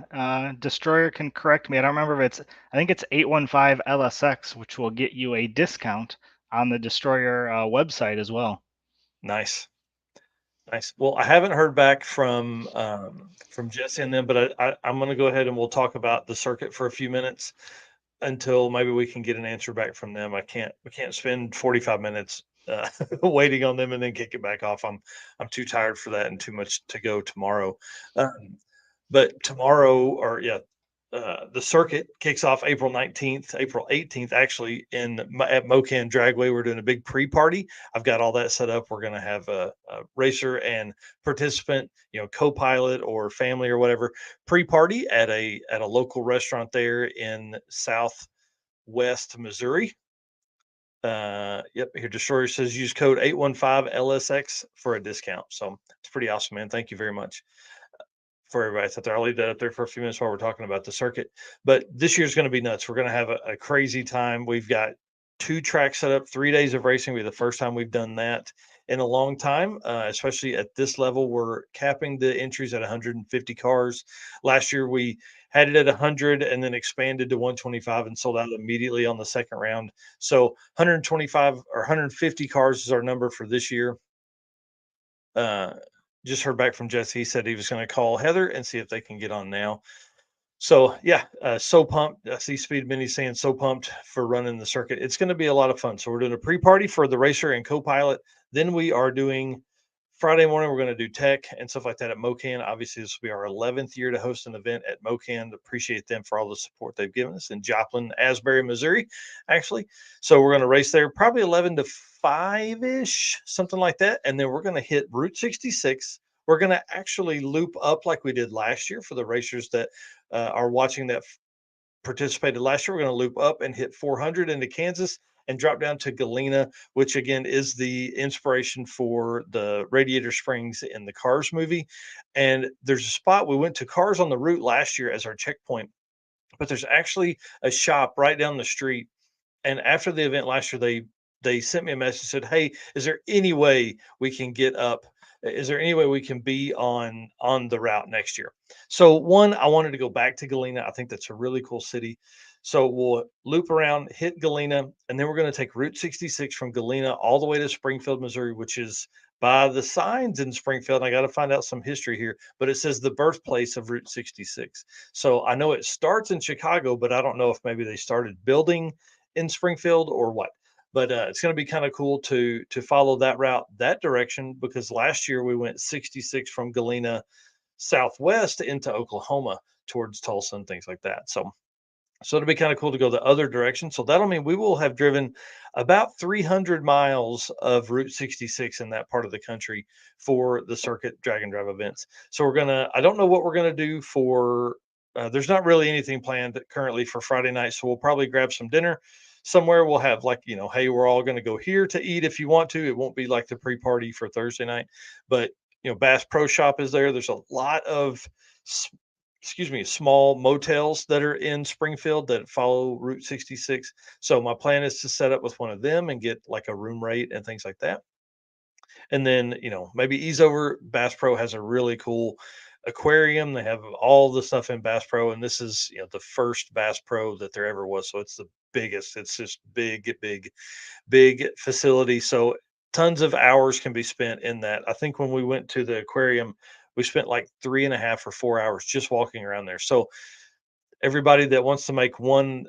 Destroyer can correct me. I don't remember if it's. I think it's 815 LSX, which will get you a discount on the Destroyer website as well. nice. Nice. Well, I haven't heard back from Jesse and them, but I'm going to go ahead and we'll talk about the circuit for a few minutes until maybe we can get an answer back from them. We can't spend 45 minutes waiting on them and then kick it back off. I'm too tired for that and too much to go tomorrow. Um, but tomorrow, or yeah, the circuit kicks off April 19th, April 18th, actually, at Mocan Dragway. We're doing a big pre-party. I've got all that set up. We're going to have a racer and participant, co-pilot or family or whatever, pre-party at a local restaurant there in Southwest Missouri. Yep, here Destroyer says use code 815 LSX for a discount. So it's pretty awesome, man. Thank you very much for everybody out there. I'll leave that up there for a few minutes while we're talking about the circuit. But this year's going to be nuts. We're going to have a crazy time. We've got 2 tracks set up, 3 days of racing. We're the first time we've done that in a long time, especially at this level. We're capping the entries at 150 cars. Last year we had it at 100 and then expanded to 125 and sold out immediately on the second round. So 125 or 150 cars is our number for this year. Just heard back from Jesse. He said he was going to call Heather and see if they can get on now. So yeah, so pumped. I see Speed Mini saying so pumped for running the circuit. It's going to be a lot of fun. So we're doing a pre-party for the racer and co-pilot. Then we are doing Friday morning. We're going to do tech and stuff like that at Mocan. Obviously, this will be our 11th year to host an event at Mocan. Appreciate them for all the support they've given us in Joplin, Asbury, Missouri, actually. So we're going to race there probably 11 to 5-ish, something like that. And then we're going to hit Route 66. We're going to actually loop up like we did last year for the racers that are watching that participated last year. We're going to loop up and hit 400 into Kansas and drop down to Galena, which again is the inspiration for the Radiator Springs in the Cars movie. And there's a spot, we went to Cars on the route last year as our checkpoint, but there's actually a shop right down the street. And after the event last year, they sent me a message, said, "Hey, is there any way we can get up? Is there any way we can be on the route next year?" So one, I wanted to go back to Galena. I think that's a really cool city. So we'll loop around, hit Galena, and then we're going to take Route 66 from Galena all the way to Springfield, Missouri, which is by the signs in Springfield. And I got to find out some history here, but it says the birthplace of Route 66. So I know it starts in Chicago, but I don't know if maybe they started building in Springfield or what. But it's going to be kind of cool to follow that route, that direction, because last year we went 66 from Galena southwest into Oklahoma towards Tulsa and things like that. So it'll be kind of cool to go the other direction. So that'll mean we will have driven about 300 miles of Route 66 in that part of the country for the circuit drag and drive events. So I don't know what we're going to do for, there's not really anything planned currently for Friday night. So we'll probably grab some dinner somewhere. We'll have like, hey, we're all going to go here to eat if you want to. It won't be like the pre-party for Thursday night, but Bass Pro Shop is there. There's a lot of small motels that are in Springfield that follow Route 66. So my plan is to set up with one of them and get like a room rate and things like that. And then, maybe ease over. Bass Pro has a really cool aquarium. They have all the stuff in Bass Pro. And this is, the first Bass Pro that there ever was. So it's the biggest. It's just big facility. So tons of hours can be spent in that. I think when we went to the aquarium, we spent like 3.5 or 4 hours just walking around there. So everybody that wants to make one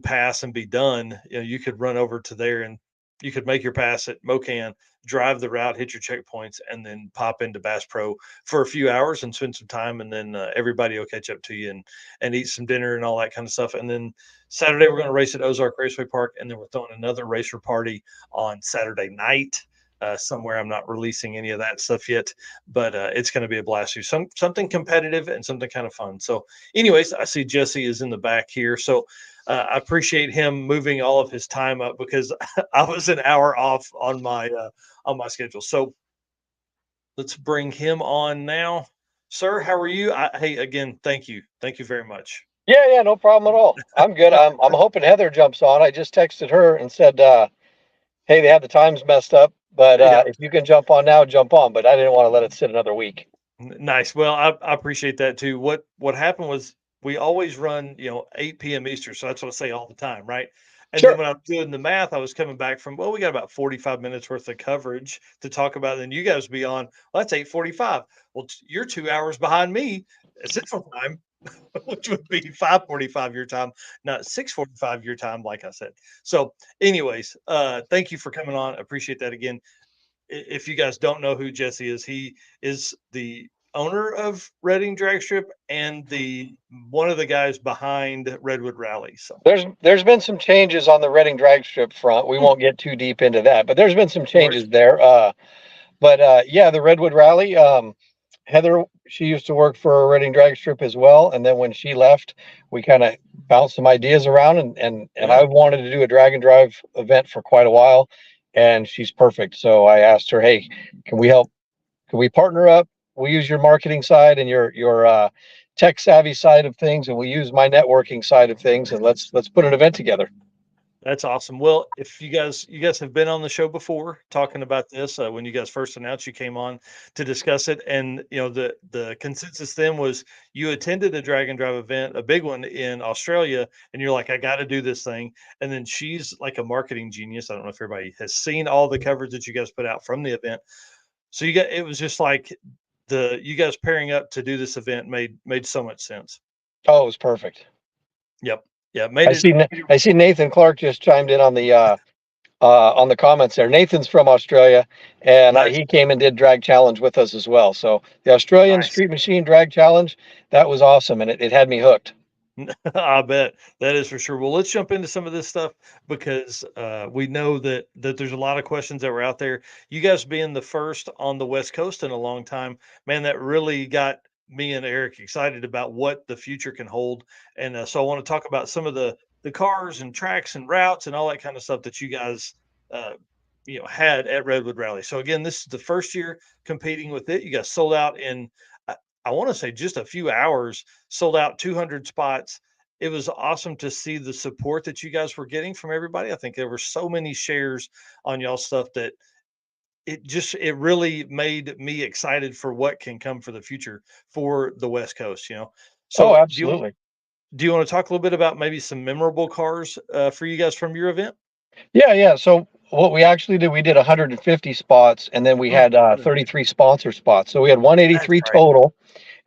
pass and be done, you could run over to there and you could make your pass at Mocan, drive the route, hit your checkpoints, and then pop into Bass Pro for a few hours and spend some time. And then everybody will catch up to you and eat some dinner and all that kind of stuff. And then Saturday, we're going to race at Ozark Raceway Park. And then we're throwing another racer party on Saturday night. Somewhere. I'm not releasing any of that stuff yet, but it's going to be a blast. Something competitive and something kind of fun. So anyways, I see Jesse is in the back here. So I appreciate him moving all of his time up because I was an hour off on my schedule. So let's bring him on now. Sir, how are you? Hey, again, thank you. Thank you very much. Yeah, no problem at all. I'm good. I'm hoping Heather jumps on. I just texted her and said, hey, they have the times messed up. But if you can jump on now, jump on. But I didn't want to let it sit another week. Nice. Well, I appreciate that too. What happened was we always run, 8 p.m. Eastern. So that's what I say all the time, right? And Sure. then when I'm doing the math, I was coming back from, we got about 45 minutes worth of coverage to talk about. And then you guys be on, that's 8:45. Well, you're 2 hours behind me at Central Time, which would be 5:45 your time, not 6:45 your time, like I said. So anyways, thank you for coming on. Appreciate that again. If you guys don't know who Jesse is, he is the owner of Redding Drag Strip and one of the guys behind Redwood Rally. So there's been some changes on the Redding Drag Strip front. We won't get too deep into that, but there's been some changes there. Yeah, the Redwood Rally. Heather, she used to work for Redding Drag Strip as well, and then when she left, we kind of bounced some ideas around, and I wanted to do a drag and drive event for quite a while, and she's perfect. So I asked her, hey, can we help? Can we partner up? We use your marketing side and your tech savvy side of things, and we use my networking side of things, and let's put an event together. That's awesome. Well, if you guys have been on the show before talking about this, when you guys first announced you came on to discuss it, and the consensus then was you attended a drag and drive event, a big one in Australia, and you're like, I got to do this thing. And then she's like a marketing genius. I don't know if everybody has seen all the coverage that you guys put out from the event. So it was just like you guys pairing up to do this event made so much sense. Oh, it was perfect. Yep. Yeah, I see Nathan Clark just chimed in on the comments there. Nathan's from Australia, and Nice. he came and did Drag Challenge with us as well. So the Australian Nice. Street Machine Drag Challenge, that was awesome, and it had me hooked. I bet that is for sure. Well, let's jump into some of this stuff because we know that there's a lot of questions that were out there. You guys being the first on the West Coast in a long time, man, that really got me and Eric excited about what the future can hold. And so I want to talk about some of the cars and tracks and routes and all that kind of stuff that you guys had at Redwood Rally. So again, this is the first year competing with it. You guys sold out in I want to say just a few hours, sold out 200 spots. It was awesome to see the support that you guys were getting from everybody. I think there were so many shares on y'all stuff that it really made me excited for what can come for the future for the West Coast, So absolutely. Do you want to talk a little bit about maybe some memorable cars for you guys from your event? Yeah. So what we actually did, we did 150 spots, and then we had 33 sponsor spots. So we had 183 That's right. total,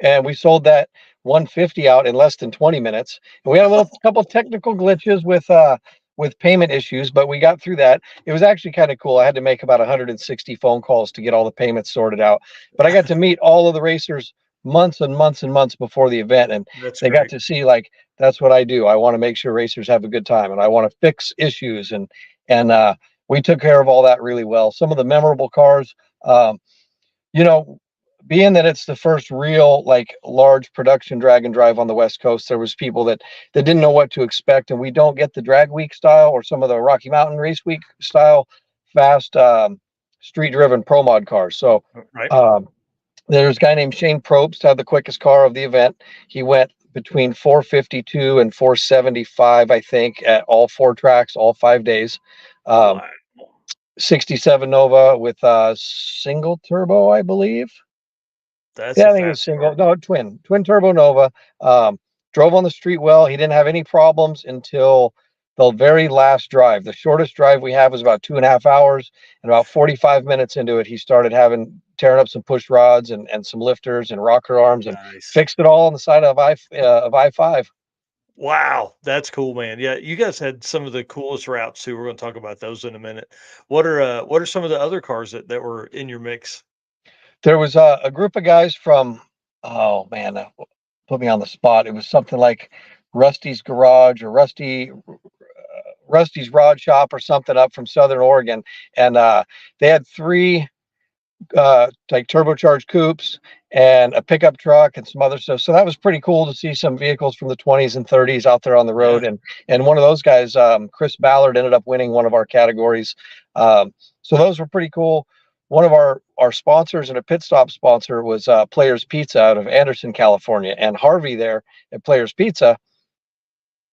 and we sold that 150 out in less than 20 minutes. And we had a couple technical glitches with payment issues, but we got through that. It was actually kind of cool. I had to make about 160 phone calls to get all the payments sorted out. But I got to meet all of the racers months and months and months before the event, and they got to see, like, that's what I do. I want to make sure racers have a good time, and I want to fix issues, and we took care of all that really well. Some of the memorable cars, being that it's the first real, like, large production drag and drive on the West Coast, there was people that didn't know what to expect, and we don't get the drag week style or some of the Rocky Mountain race week style fast street driven pro mod cars. So there's a guy named Shane Probst had the quickest car of the event. He went between 452 and 475, I think, at all 4 tracks, all 5 days. 67 Nova with a single turbo, I believe. I think it was single. No, twin turbo Nova. Drove on the street well. He didn't have any problems until the very last drive. The shortest drive we have was about 2.5 hours, and about 45 minutes into it, he started tearing up some push rods and some lifters and rocker arms, and fixed it all on the side of I-5. Wow, that's cool, man. Yeah, you guys had some of the coolest routes too. We're going to talk about those in a minute. What are some of the other cars that were in your mix? There was a group of guys from, oh man, that put me on the spot. It was something like Rusty's Garage or Rusty's Rod Shop or something up from Southern Oregon, and they had 3 like turbocharged coupes and a pickup truck and some other stuff. So that was pretty cool to see some vehicles from the 20s and 30s out there on the road. Yeah. And one of those guys, Chris Ballard, ended up winning one of our categories. So those were pretty cool. One of our sponsors and a pit stop sponsor was Players Pizza out of Anderson, California, and Harvey there at Players Pizza.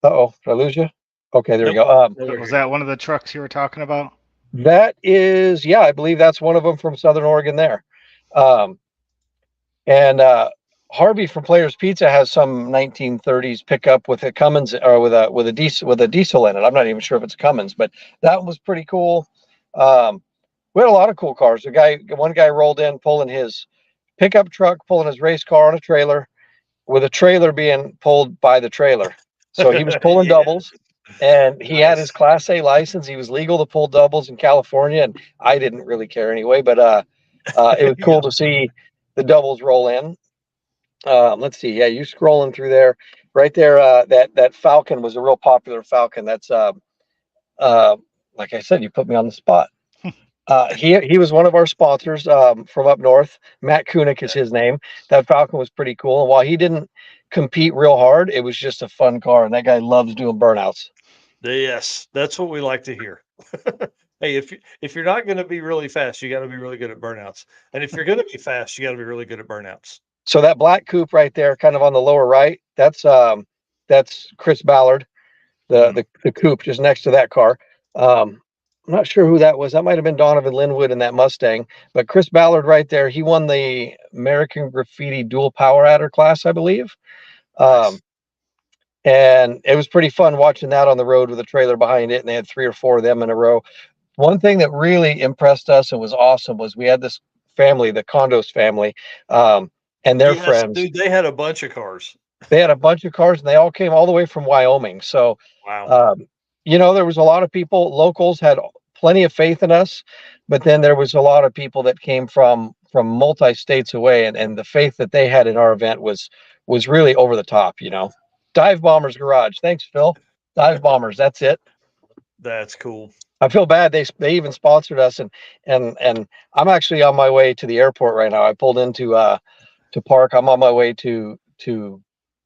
Uh-oh, did I lose you? Okay, there we go. Was that one of the trucks you were talking about? That is, yeah, I believe that's one of them from Southern Oregon there. And Harvey from Players Pizza has some 1930s pickup with a Cummins, or with a diesel in it. I'm not even sure if it's a Cummins, but that was pretty cool. We had a lot of cool cars. One guy rolled in pulling his pickup truck, pulling his race car on a trailer, with a trailer being pulled by the trailer. So he was pulling doubles. And he had his Class A license. He was legal to pull doubles in California, and I didn't really care anyway. But it was cool to see the doubles roll in. Let's see. Yeah, you scrolling through there, right there. That Falcon was a real popular Falcon. That's like I said, you put me on the spot. He was one of our sponsors from up north. Matt Kunick is his name. That Falcon was pretty cool. And while he didn't compete real hard, it was just a fun car, and that guy loves doing burnouts. Yes, that's what we like to hear. Hey, if you're not going to be really fast, you got to be really good at burnouts, and if you're going to be fast, you got to be really good at burnouts. So that black coupe right there, kind of on the lower right, that's Chris Ballard, the coupe just next to that car. I'm not sure who that was. That might have been Donovan Linwood in that Mustang, but Chris Ballard right there, he won the American Graffiti Dual Power Adder class, I believe. Nice. And it was pretty fun watching that on the road with a trailer behind it, and they had 3 or 4 of them in a row. One thing that really impressed us and was awesome was we had this family, the Condos family, and their friends. Dude, they had a bunch of cars. They had a bunch of cars, and they all came all the way from Wyoming. So, wow. There was a lot of people. Locals had plenty of faith in us, but then there was a lot of people that came from multi-states away, and the faith that they had in our event was really over the top. Dive Bombers Garage. Thanks, Phil. Dive Bombers. That's it. That's cool. I feel bad. They even sponsored us, and I'm actually on my way to the airport right now. I pulled into to park. I'm on my way to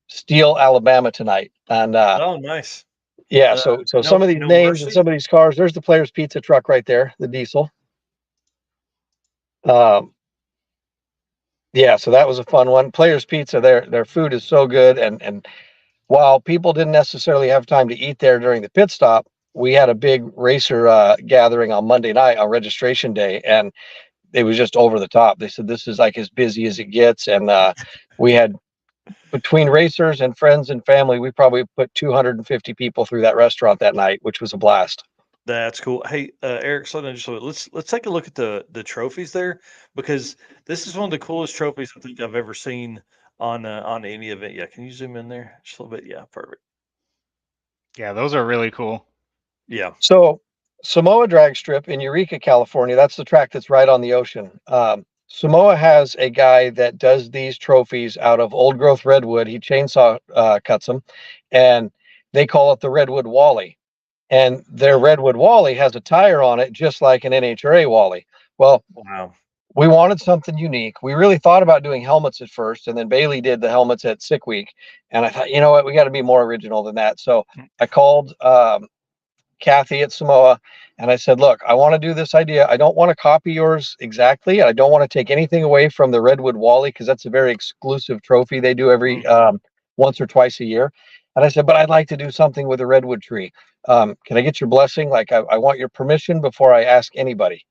Steele, Alabama tonight. And Oh, nice. yeah, so some of these names and some of these cars. There's the Players Pizza truck right there, the diesel. Yeah, so that was a fun one. Players Pizza, their food is so good, and while people didn't necessarily have time to eat there during the pit stop, we had a big racer gathering on Monday night on registration day, and it was just over the top. They said this is like as busy as it gets, and we had, between racers and friends and family, we probably put 250 people through that restaurant that night, which was a blast. That's cool. Hey, Eric, slow down just a little. Let's take a look at the trophies there, because this is one of the coolest trophies I think I've ever seen on any event. Yeah, can you zoom in there just a little bit? Yeah, perfect. Yeah, those are really cool. Yeah. So Samoa Drag Strip in Eureka, California, that's the track that's right on the ocean. Samoa has a guy that does these trophies out of old growth redwood. He chainsaw cuts them, and they call it the Redwood Wally. And their Redwood Wally has a tire on it, just like an NHRA Wally. Well, Wow. we wanted something unique. We really thought about doing helmets at first, and then Bailey did the helmets at Sick Week. And I thought, you know what, we got to be more original than that. So I called Kathy at Samoa, and I said, look, I want to do this idea. I don't want to copy yours exactly. I don't want to take anything away from the Redwood Wally, because that's a very exclusive trophy they do every once or twice a year. And I said, but I'd like to do something with a redwood tree. Can I get your blessing? Like, I want your permission before I ask anybody.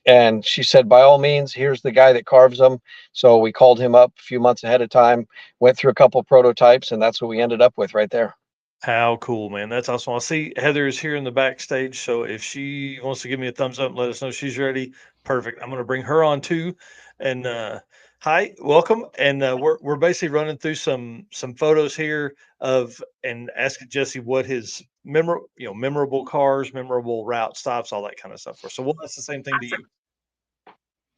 And she said, by all means, here's the guy that carves them. So we called him up a few months ahead of time, went through a couple of prototypes, and that's what we ended up with right there. How cool, man. That's awesome. I see Heather is here in the backstage. So if she wants to give me a thumbs up and let us know she's ready, perfect. I'm going to bring her on too. And hi, welcome. And we're basically running through some photos here of, and asking Jesse what his memorable cars, memorable route stops, all that kind of stuff. So we'll ask the same thing to you.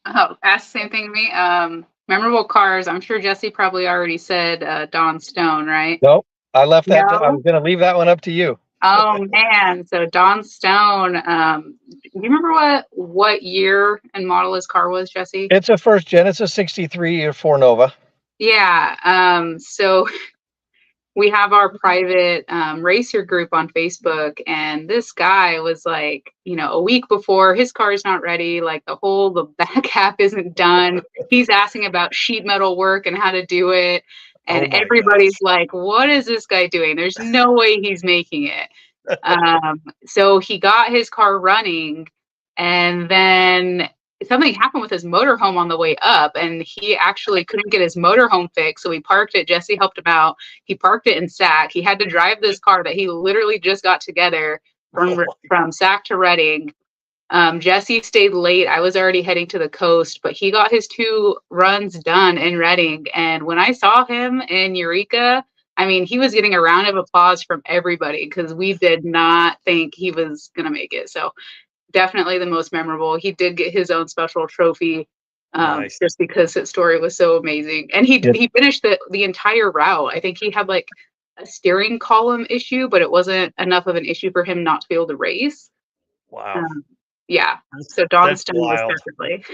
Oh, ask the same thing to me. Memorable cars. I'm sure Jesse probably already said Don Stone, right? Nope. I left that. No? I'm going to leave that one up to you. Oh man. So Don Stone, do you remember what year and model his car was, Jesse? It's a first gen. It's a 63 Ford Nova. Yeah. So we have our private racer group on Facebook, and this guy was like, a week before, his car's not ready, like the back half isn't done. He's asking about sheet metal work and how to do it. And everybody's like, what is this guy doing? There's no way he's making it. So he got his car running, and then something happened with his motorhome on the way up, and he actually couldn't get his motorhome fixed. So he parked it. Jesse helped him out. He parked it in Sac. He had to drive this car that he literally just got together from Sac to Reading. Jesse stayed late. I was already heading to the coast, but he got his 2 runs done in Reading. And when I saw him in Eureka, I mean, he was getting a round of applause from everybody, because we did not think he was going to make it. So definitely the most memorable. He did get his own special trophy, Nice. just because his story was so amazing. And he finished the entire route. I think he had like a steering column issue, but it wasn't enough of an issue for him not to be able to race. Wow. Yeah. So Don Stone was definitely.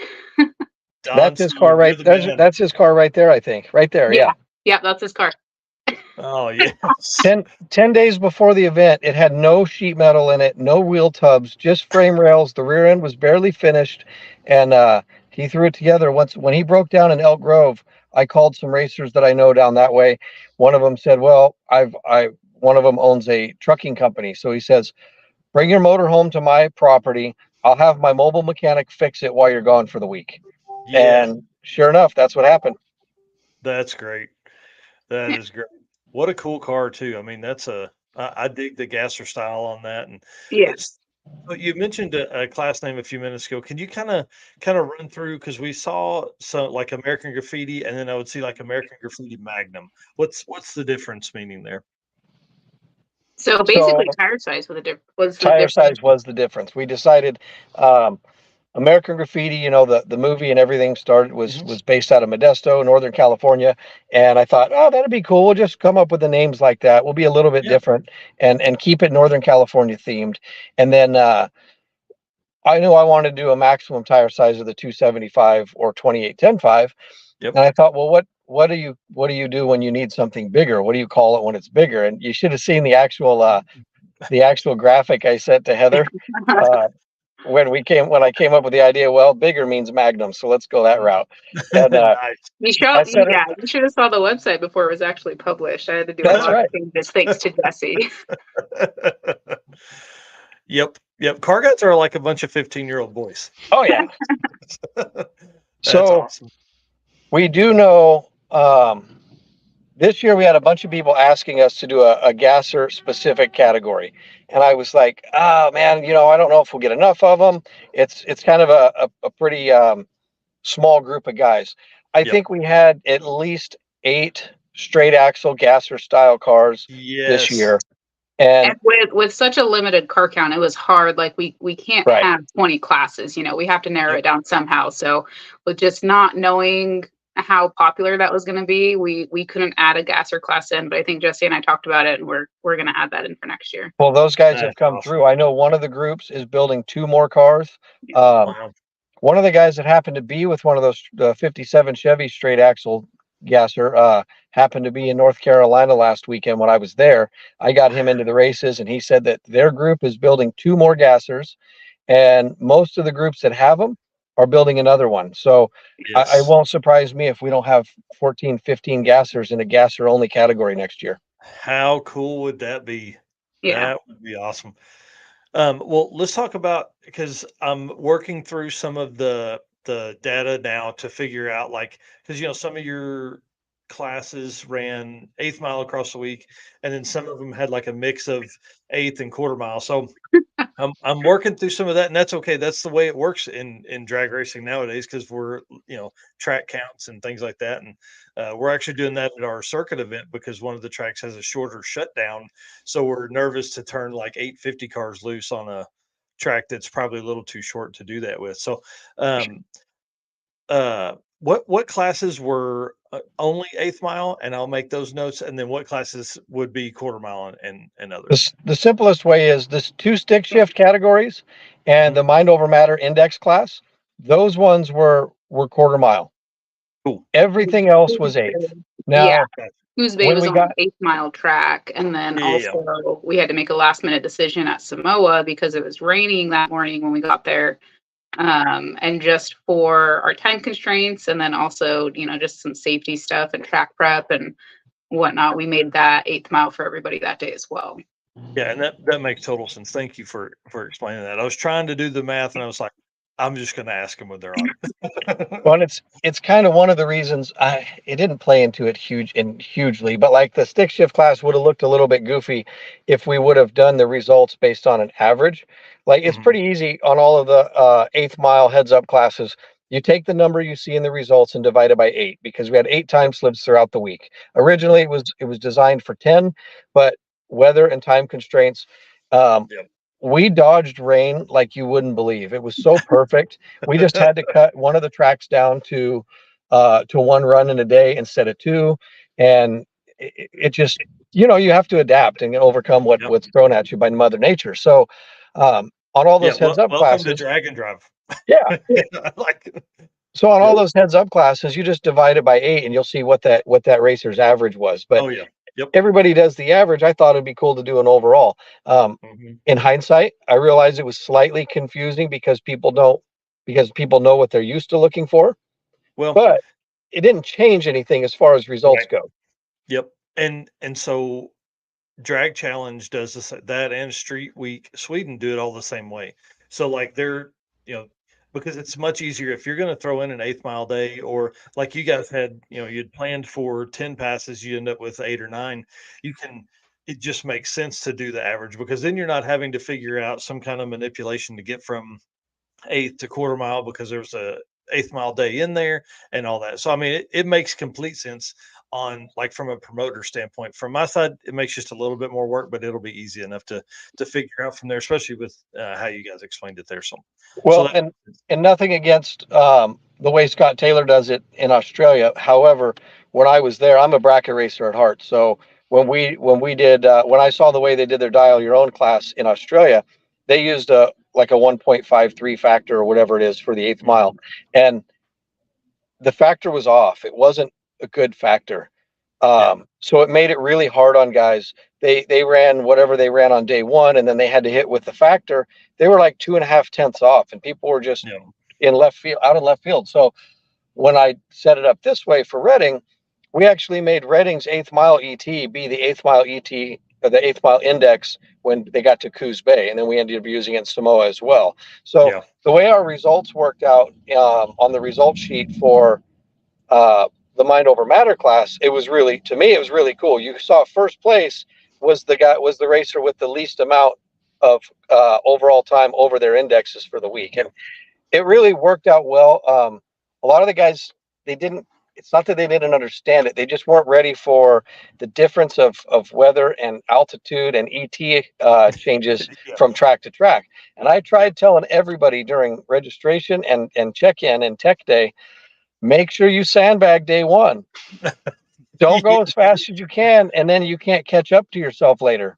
That's his car right there. That's his car right there, I think. Right there. Yeah. Yeah, that's his car. Oh, yeah. 10 days before the event, it had no sheet metal in it, no wheel tubs, just frame rails. The rear end was barely finished, and he threw it together. When he broke down in Elk Grove, I called some racers that I know down that way. One of them said, well, one of them owns a trucking company. So he says, bring your motor home to my property. I'll have my mobile mechanic fix it while you're gone for the week. Yeah. And sure enough, that's what happened. That's great. That is great. What a cool car too. I mean, I dig the gasser style on that. And yes, but you mentioned a class name a few minutes ago. Can you kind of run through, because we saw some like American Graffiti, and then I would see like American Graffiti Magnum. What's the difference meaning there? So basically, tire size was the difference. We decided American Graffiti, the movie and everything was based out of Modesto, Northern California. And I thought, oh, that'd be cool. We'll just come up with the names like that. We'll be a little bit different and keep it Northern California themed. And then I knew I wanted to do a maximum tire size of the 275 or 28-10-5. Yep. And I thought, well, what do you do when you need something bigger? What do you call it when it's bigger? And you should have seen the actual graphic I sent to Heather. When I came up with the idea, well, bigger means Magnum, so let's go that route. And Nice. You I said it- you should have saw the website before it was actually published. I had to do a That's lot right. of changes thanks to Jesse. Yep. Car guys are like a bunch of 15-year-old boys. Oh yeah. That's So awesome. we do know this year we had a bunch of people asking us to do a gasser specific category. And I was like, oh man, I don't know if we'll get enough of them. It's kind of a pretty small group of guys. I think we had at least 8 straight axle gasser style cars this year. And with such a limited car count, it was hard. Like we can't have 20 classes, we have to narrow it down somehow. So with just not knowing how popular that was going to be, we couldn't add a gasser class in, but I think Jesse and I talked about it, and we're going to add that in for next year. Well, those guys have come through. I know one of the groups is building 2 more cars. One of the guys that happened to be with one of those 57 Chevy straight axle gasser happened to be in North Carolina last weekend when I was there. I got him into the races, and he said that their group is building 2 more gassers, and most of the groups that have them are building another one. So I won't surprise me if we don't have 14, 15 gassers in a gasser only category next year. How cool would that be? Yeah. That would be awesome. Well, let's talk about, because I'm working through some of the data now to figure out, like, because some of your classes ran 1/8 mile across the week, and then some of them had like a mix of 1/8 and 1/4 mile. So I'm working through some of that, and that's okay. That's the way it works in drag racing nowadays, because we're track counts and things like that, and we're actually doing that at our circuit event because one of the tracks has a shorter shutdown, so we're nervous to turn like 850 cars loose on a track that's probably a little too short to do that with. So what classes were only 1/8 mile, and I'll make those notes, and then what classes would be 1/4 mile and others? The simplest way is this 2 stick shift categories and the mind over matter index class. Those ones were 1/4 mile. Cool. Everything else was 1/8. Now, Tuesday was on an 1/8 mile track, and then also we had to make a last minute decision at Samoa because it was raining that morning when we got there. And just for our time constraints, and then also, just some safety stuff and track prep and whatnot, we made that 1/8 mile for everybody that day as well. Yeah, and that makes total sense. Thank you for explaining that. I was trying to do the math, and I was like, I'm just going to ask them when they're on. Well, it's kind of one of the reasons it didn't play into it hugely, but like the stick shift class would have looked a little bit goofy if we would have done the results based on an average. Like it's pretty easy on all of the 1/8 mile heads up classes. You take the number you see in the results and divide it by 8, because we had 8 time slips throughout the week. Originally, it was designed for 10, but weather and time constraints. We dodged rain like you wouldn't believe. It was so perfect. We just had to cut one of the tracks down to 1 run in a day instead of 2, and it just you have to adapt and overcome what's thrown at you by Mother Nature. So on all those heads up classes, welcome to Drag and Drive. Yeah. So on all those heads up classes, you just divide it by 8, and you'll see what that racer's average was. But everybody does the average. I thought it'd be cool to do an overall. In hindsight, I realized it was slightly confusing because people know what they're used to looking for. Well, but it didn't change anything as far as results go. Yep. And so Drag Challenge does this, that, and Street Week Sweden do it all the same way. So like they're, because it's much easier if you're going to throw in an 1/8 mile day, or like you guys had, you'd planned for 10 passes, you end up with 8 or 9. It just makes sense to do the average, because then you're not having to figure out some kind of manipulation to get from 1/8 to 1/4 mile, because there's a 1/8 mile day in there and all that. So, I mean, it makes complete sense on, like, from a promoter standpoint. From my side, it makes just a little bit more work, but it'll be easy enough to figure out from there, especially with how you guys explained it there. So, and nothing against the way Scott Taylor does it in Australia. However, when I was there, I'm a bracket racer at heart. So when I saw the way they did their dial your own class in Australia, they used a 1.53 factor or whatever it is for the 1/8 mile. And the factor was off. It wasn't a good factor. So it made it really hard on guys. They ran whatever they ran on day one, and then they had to hit with the factor. They were like 2.5 tenths off, and people were just in left field, out of left field. So when I set it up this way for Redding, we actually made Redding's 8th mile ET be the 8th mile ET, or the 8th mile index when they got to Coos Bay, and then we ended up using it in Samoa as well. So the way our results worked out on the result sheet for the Mind Over Matter class, it was really, to me, it was really cool. You saw first place was the racer with the least amount of overall time over their indexes for the week, and it really worked out well. A lot of the guys, it's not that they didn't understand it, they just weren't ready for the difference of weather and altitude and ET changes from track to track. And I tried telling everybody during registration and check-in and tech day, make sure you sandbag day one. Don't go as fast as you can, and then you can't catch up to yourself later.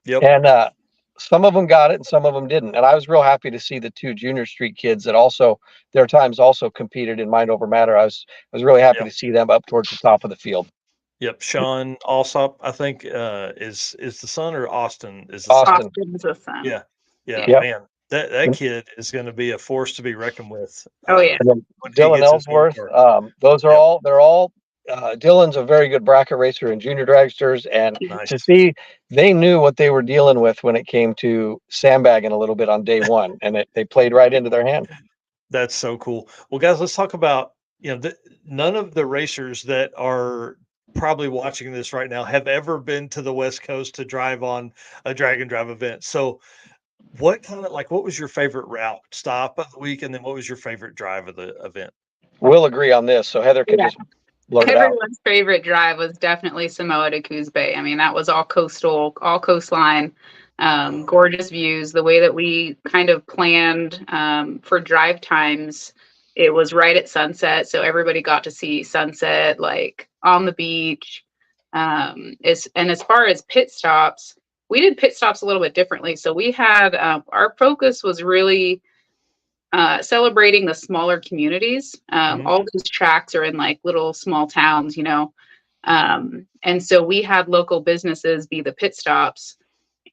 And some of them got it and some of them didn't. And I was real happy to see the 2 junior street kids that also, their times also competed in Mind Over Matter. I was really happy to see them up towards the top of the field. Sean Alsop, I think, is the son, or Austin is the Austin. Austin's the son. Man. That kid is going to be a force to be reckoned with. Oh yeah. And then Dylan Ellsworth. Those are they're all Dylan's a very good bracket racer in junior dragsters, and to see they knew what they were dealing with when it came to sandbagging a little bit on day one, and they played right into their hand. That's so cool. Well, guys, let's talk about, none of the racers that are probably watching this right now have ever been to the West Coast to drive on a drag and drive event. So what was your favorite route stop of the week, and then what was your favorite drive of the event? We'll agree on this, so Heather can just blurt it out. Everyone's favorite drive was definitely Samoa to Coos Bay. I mean, that was all coastal, all coastline, gorgeous views. The way that we kind of planned for drive times, it was right at sunset, so everybody got to see sunset like on the beach. And as far as pit stops, we did pit stops a little bit differently. So we had our focus was really celebrating the smaller communities. All these tracks are in like little small towns, and so we had local businesses be the pit stops.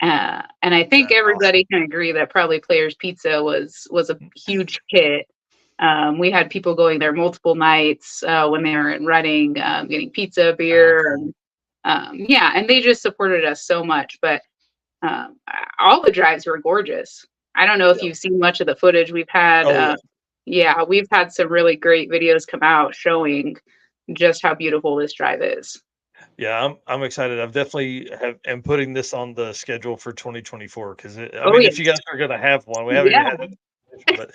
And I think everybody can agree that probably Players Pizza was a huge hit. We had people going there multiple nights when they were in Reading, getting pizza, beer, and they just supported us so much. But all the drives were gorgeous. I don't know if you've seen much of the footage we've had. We've had some really great videos come out showing just how beautiful this drive is. Yeah, I'm excited. I've definitely am putting this on the schedule for 2024 because if you guys are going to have one, we haven't even had it. But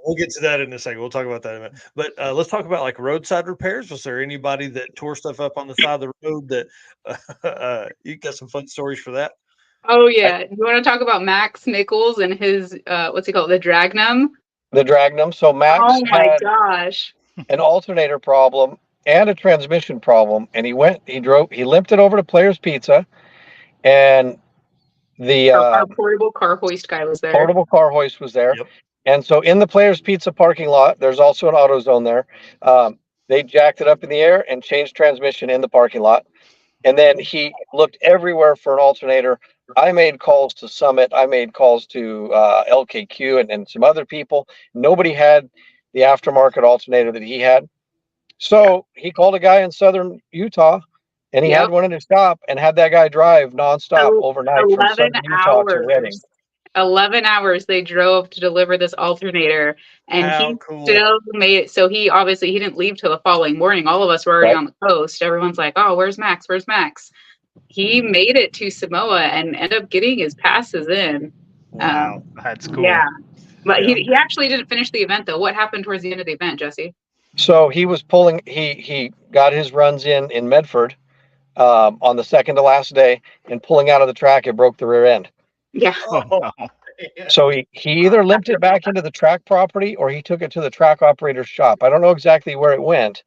we'll get to that in a second. We'll talk about that in a minute. But let's talk about like roadside repairs. Was there anybody that tore stuff up on the side of the road that you got some fun stories for that? Oh yeah. You want to talk about Max Nichols and his what's he called? The Dragnum? The Dragnum. So Max my gosh. An alternator problem and a transmission problem, and he limped it over to Players Pizza, and our portable car hoist guy was there. Portable car hoist was there. Yep. And so in the Players Pizza parking lot, there's also an AutoZone there. They jacked it up in the air and changed transmission in the parking lot. And then he looked everywhere for an alternator. I made calls to Summit. I made calls to LKQ and some other people. Nobody had the aftermarket alternator that he had. So he called a guy in southern Utah, and he had one in his shop and had that guy drive nonstop overnight from southern Utah to Reading. 11 hours they drove to deliver this alternator, and still made it. So he didn't leave till the following morning. All of us were already on the coast. Everyone's like, oh, where's Max? Where's Max? He made it to Samoa and ended up getting his passes in. Wow, that's cool. Yeah. But he actually didn't finish the event, though. What happened towards the end of the event, Jesse? So he was pulling, he got his runs in Medford on the second to last day, and pulling out of the track, it broke the rear end. Yeah. Oh, no. So he either limped it back into the track property or he took it to the track operator's shop. I don't know exactly where it went,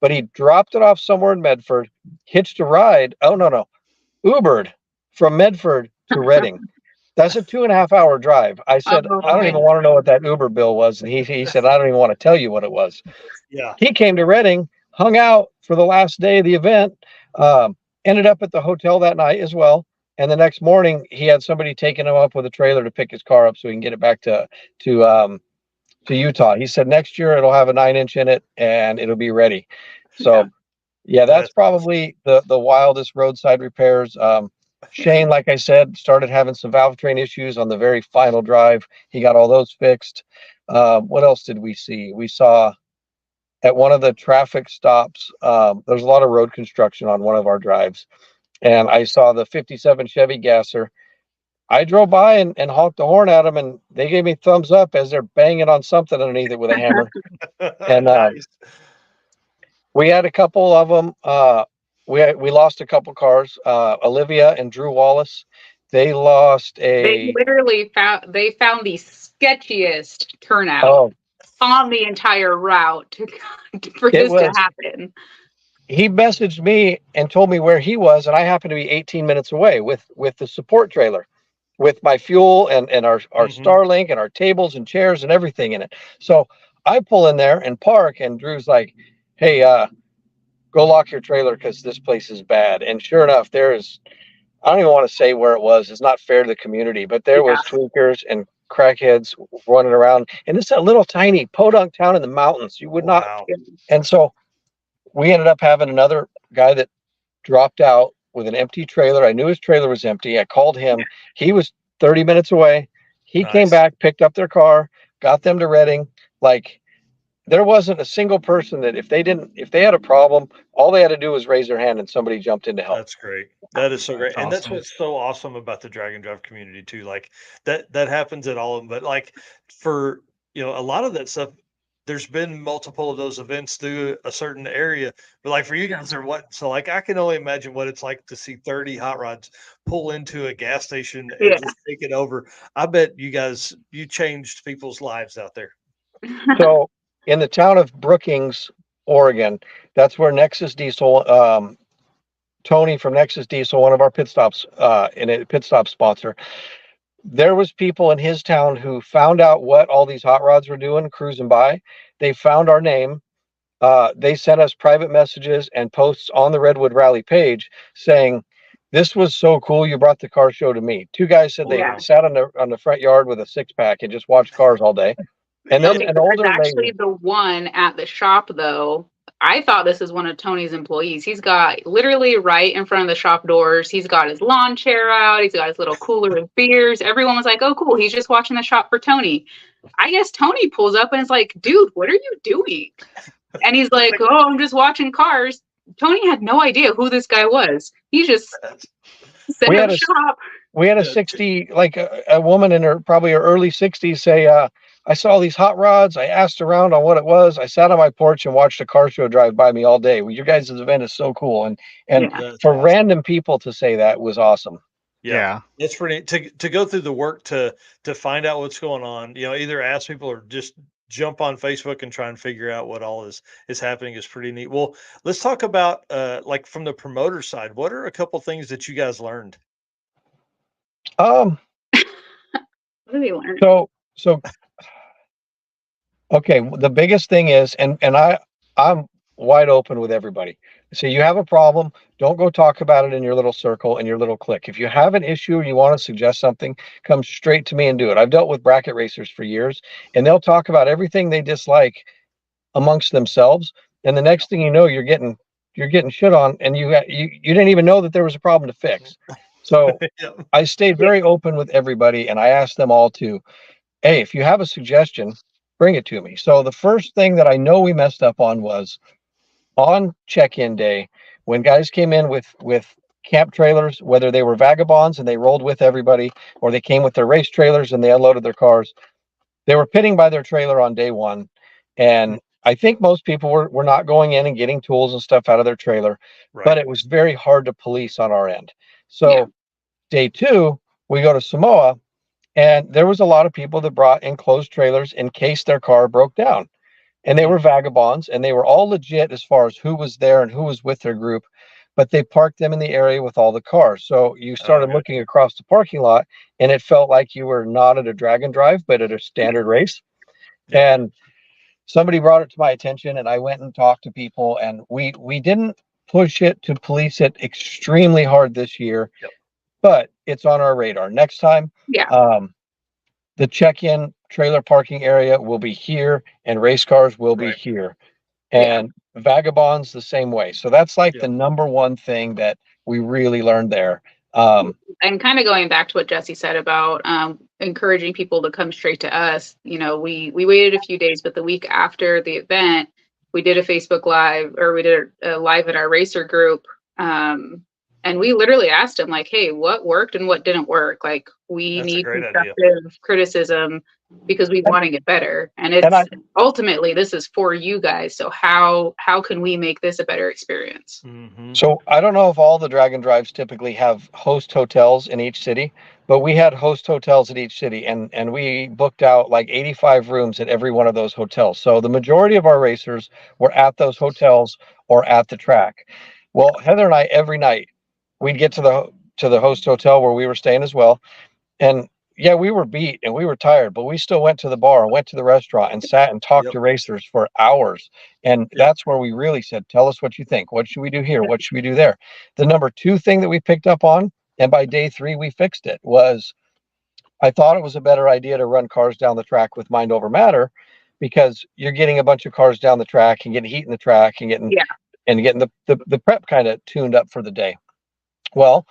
but he dropped it off somewhere in Medford, hitched a ride. Oh, no. Ubered from Medford to Reading. That's a 2.5 hour drive. I said, Oh, I don't even want to know what that Uber bill was. And he said, I don't even want to tell you what it was. Yeah. He came to Reading, hung out for the last day of the event, ended up at the hotel that night as well. And the next morning, he had somebody taking him up with a trailer to pick his car up so he can get it back to Utah. He said next year it'll have a 9-inch in it and it'll be ready. So, yeah, that's probably the wildest roadside repairs. Shane, like I said, started having some valve train issues on the very final drive. He got all those fixed. What else did we see? We saw at one of the traffic stops, there's a lot of road construction on one of our drives. And I saw the 57 Chevy Gasser. I drove by and honked the horn at them, and they gave me thumbs up as they're banging on something underneath it with a hammer. And Nice. we had a couple of them. We lost a couple cars. Olivia and Drew Wallace, they lost They literally found the sketchiest turnout Oh, on the entire route for this to happen. he messaged me and told me where he was, and I happened to be 18 minutes away with the support trailer, with my fuel and our Starlink and our tables and chairs and everything in it. So I pull in there and park, and Drew's like, "Hey, go lock your trailer because this place is bad." And sure enough, I don't even want to say where it was. It's not fair to the community, but there was tweakers and crackheads running around. And this is a little tiny podunk town in the mountains. You would not. And so we ended up having another guy that dropped out with an empty trailer. I knew his trailer was empty. I called him. He was 30 minutes away. He came back, picked up their car, got them to Reading. Like, there wasn't a single person that if they had a problem, all they had to do was raise their hand and somebody jumped in to help. That's great. That is so great. That's And that's awesome. what's so awesome about the drag and drive community too. Like that happens at all of them. But like for, a lot of that stuff, there's been multiple of those events through a certain area. But like for you guys so like I can only imagine what it's like to see 30 hot rods pull into a gas station and just take it over. I bet you changed people's lives out there. So in the town of Brookings, Oregon, that's where Nexus Diesel, Tony from Nexus Diesel, one of our pit stops, in a pit stop sponsor, there was people in his town who found out what all these hot rods were doing, cruising by. They found our name. They sent us private messages and posts on the Redwood Rally page saying, "This was so cool. You brought the car show to me." Two guys said they sat on the front yard with a 6-pack and just watched cars all day. And then an older actually lady, the one at the shop, though, I thought this is one of Tony's employees. He's got literally right in front of the shop doors. He's got his lawn chair out. He's got his little cooler of beers. Everyone was like, "Oh, cool. He's just watching the shop for Tony." I guess Tony pulls up and is like, "Dude, what are you doing?" And he's like, "Oh, I'm just watching cars." Tony had no idea who this guy was. He just set up shop. We had a 60, like a woman in probably her early 60s say, "I saw these hot rods. I asked around on what it was. I sat on my porch and watched a car show drive by me all day. Well, your guys' event is so cool." And for awesome. Random people to say that was awesome. Yeah. It's pretty to go through the work to find out what's going on, either ask people or just jump on Facebook and try and figure out what all is happening is pretty neat. Well, let's talk about like from the promoter side. What are a couple things that you guys learned? What did we learn? So okay, the biggest thing is, and I'm wide open with everybody. So you have a problem, don't go talk about it in your little circle and your little clique. If you have an issue or you want to suggest something, come straight to me and do it. I've dealt with bracket racers for years, and they'll talk about everything they dislike amongst themselves, and the next thing you know, you're getting shit on, and you didn't even know that there was a problem to fix. So I stayed very open with everybody, and I asked them all to, hey, if you have a suggestion, bring it to me. So the first thing that I know we messed up on was on check-in day, when guys came in with camp trailers, whether they were vagabonds and they rolled with everybody, or they came with their race trailers and they unloaded their cars, they were pitting by their trailer on day one. And I think most people were not going in and getting tools and stuff out of their trailer, but it was very hard to police on our end. So day two, we go to Samoa, and there was a lot of people that brought enclosed trailers in case their car broke down. And they were vagabonds, and they were all legit as far as who was there and who was with their group. but they parked them in the area with all the cars. So you started Okay. looking across the parking lot, and it felt like you were not at a drag and drive, but at a standard race. Yeah. And somebody brought it to my attention, and I went and talked to people, and we didn't push it to police it extremely hard this year, Yep. but it's on our radar. Next time, Yeah. the check-in trailer parking area will be here, and race cars will be Right. here, Yeah. and vagabonds the same way. So that's like Yep. the number one thing that we really learned there. And kind of going back to what Jesse said about encouraging people to come straight to us, you know, we waited a few days, but the week after the event, we did a Facebook Live, or we did a live in our racer group. And we literally asked him, like, hey, what worked and what didn't work? Like, we That's a need great idea. constructive criticism because we want to get better. And it's ultimately, this is for you guys. So how can we make this a better experience? Mhm. So I don't know if all the drag and drives typically have host hotels in each city, but we had host hotels at each city, and we booked out like 85 rooms at every one of those hotels. So the majority of our racers were at those hotels or at the track. Well, Heather and I, every night we'd get to the host hotel where we were staying as well. And yeah, we were beat and we were tired, but we still went to the bar and went to the restaurant and sat and talked Yep. to racers for hours. And Yep. that's where we really said, tell us what you think. What should we do here? What should we do there? The number two thing that we picked up on, and by day 3 we fixed it, was I thought it was a better idea to run cars down the track with mind over matter, because you're getting a bunch of cars down the track and getting heat in the track and getting the prep kind of tuned up for the day. Well,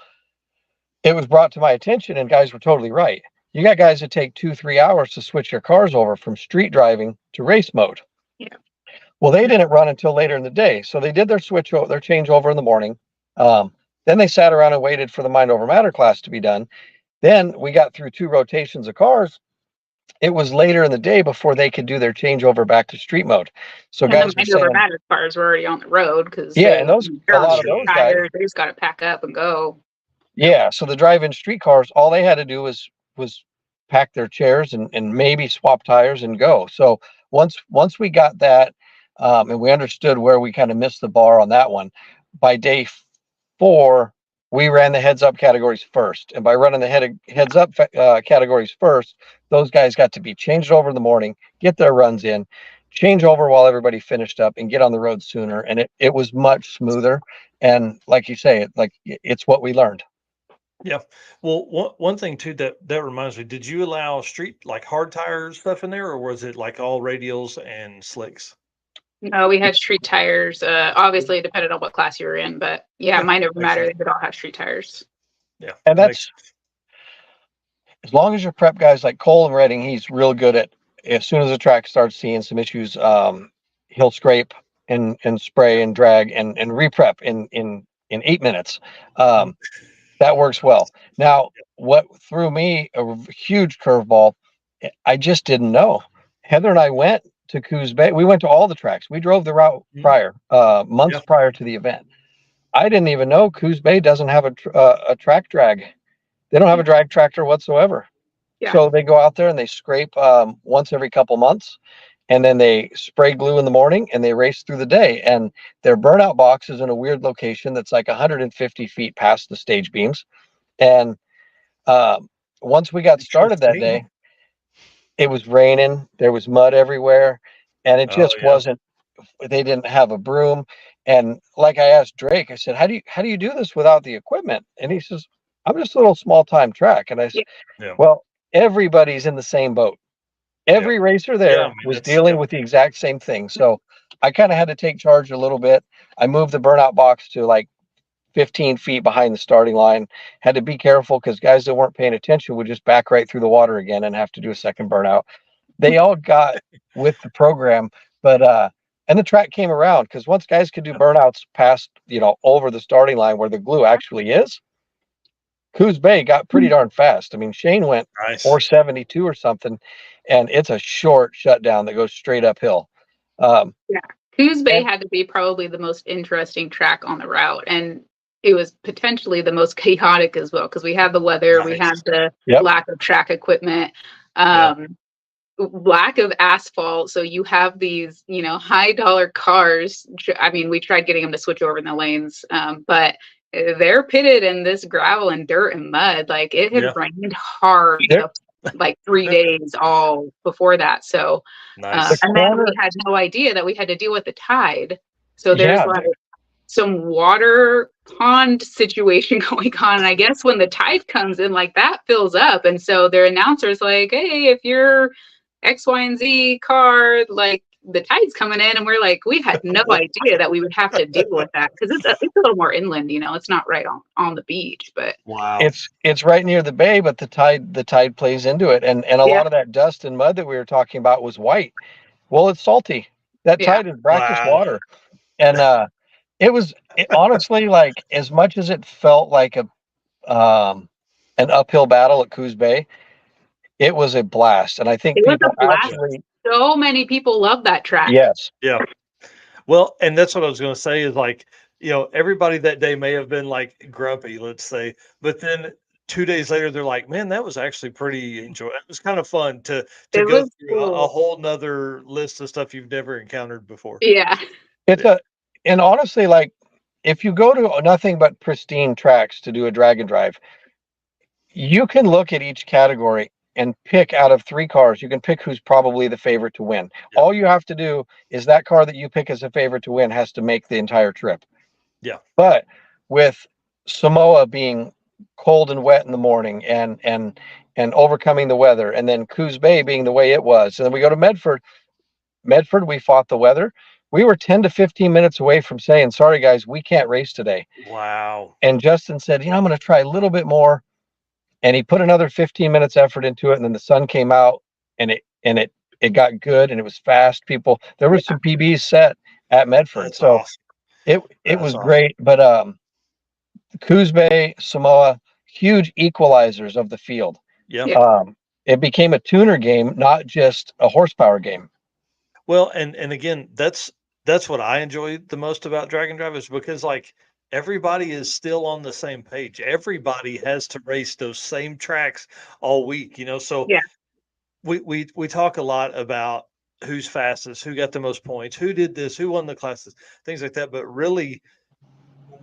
it was brought to my attention, and guys were totally right. You got guys that take 2-3 hours to switch their cars over from street driving to race mode. Yeah. Well, they didn't run until later in the day. So they did their changeover in the morning. Then they sat around and waited for the mind over matter class to be done. Then we got through 2 rotations of cars. It was later in the day before they could do their changeover back to street mode. So And guys the were mind over saying, matter cars were already on the road because and those, a lot of those guys, they just got to pack up and go. yeah. So the drive-in street cars, all they had to do was pack their chairs and maybe swap tires and go. So once we got that, and we understood where we kind of missed the bar on that one, by day 4, we ran the heads up categories first. And by running the heads up categories first, those guys got to be changed over in the morning, get their runs in, change over while everybody finished up, and get on the road sooner. And it was much smoother. And like you say, it's what we learned. Yeah. Well, one thing too that reminds me, did you allow street like hard tire stuff in there, or was it like all radials and slicks? No, we had street tires. Obviously, it depended on what class you were in, but yeah, Yeah, mind over makes matter, sense. they could all have street tires. Yeah. And that that's, as long as your prep guys like Cole and Redding, he's real good at, as soon as the track starts seeing some issues, he'll scrape and spray and drag and reprep in 8 minutes. That works well. Now, what threw me a huge curveball, I just didn't know. Heather and I went to Coos Bay. We went to all the tracks. We drove the route prior, months prior to the event. I didn't even know Coos Bay doesn't have a track drag. They don't have a drag tractor whatsoever. Yeah. So they go out there and they scrape once every couple months, and then they spray glue in the morning and they race through the day. And their burnout box is in a weird location that's like 150 feet past the stage beams. And once we got started that day, it was raining. There was mud everywhere, and it just wasn't. They didn't have a broom. And like I asked Drake, I said, "How do you do this without the equipment?" And he says, "I'm just a little small time track." And I said, "Well, everybody's in the same boat. Every racer there was dealing with the exact same thing." So I kind of had to take charge a little bit. I moved the burnout box to like 15 feet behind the starting line. Had to be careful because guys that weren't paying attention would just back right through the water again and have to do a second burnout. They all got with the program, but and the track came around, because once guys could do burnouts past, over the starting line where the glue actually is, Coos Bay got pretty darn fast. I mean, Shane went 472 or something, and it's a short shutdown that goes straight uphill. Coos Bay had to be probably the most interesting track on the route, and it was potentially the most chaotic as well, because we had the weather, we had the lack of track equipment. lack of asphalt. So you have these, high dollar cars. I mean, we tried getting them to switch over in the lanes, but they're pitted in this gravel and dirt and mud. Like it had rained hard like 3 days all before that. So, Nice. and then we had no idea that we had to deal with the tide. So there's like some water pond situation going on. And I guess when the tide comes in, like that fills up. And so their announcer's like, hey, if you're X, Y, and Z car, like the tide's coming in. And we're like, we had no idea that we would have to deal with that because it's a little more inland, it's not right on the beach, but wow, it's right near the bay, but the tide plays into it. And a lot of that dust and mud that we were talking about was white. Well, it's salty. That tide is brackish water. And it honestly, like, as much as it felt like an uphill battle at Coos Bay, it was a blast. And I think so many people love that track. Yes. Yeah. Well, and that's what I was going to say is like, everybody that day may have been like grumpy, let's say, but then 2 days later, they're like, man, that was actually pretty enjoyable. It was kind of fun to go through a whole nother list of stuff you've never encountered before. Yeah. And honestly, like, if you go to nothing but pristine tracks to do a drag and drive, you can look at each category and pick out of 3 cars. You can pick who's probably the favorite to win. Yeah. All you have to do is that car that you pick as a favorite to win has to make the entire trip. Yeah. But with Samoa being cold and wet in the morning and overcoming the weather, and then Coos Bay being the way it was, and then we go to Medford, we fought the weather. We were 10 to 15 minutes away from saying, sorry guys, we can't race today. Wow. And Justin said, I'm going to try a little bit more. And he put another 15 minutes effort into it. And then the sun came out and it got good and it was fast. There were some PBs set at Medford. That's so awesome. it was awesome. Great. But Coos Bay, Samoa, huge equalizers of the field. Yeah. It became a tuner game, not just a horsepower game. Well, and again, that's what I enjoy the most about Drag and Drive is because like everybody is still on the same page. Everybody has to race those same tracks all week, so we talk a lot about who's fastest, who got the most points, who did this, who won the classes, things like that. But really when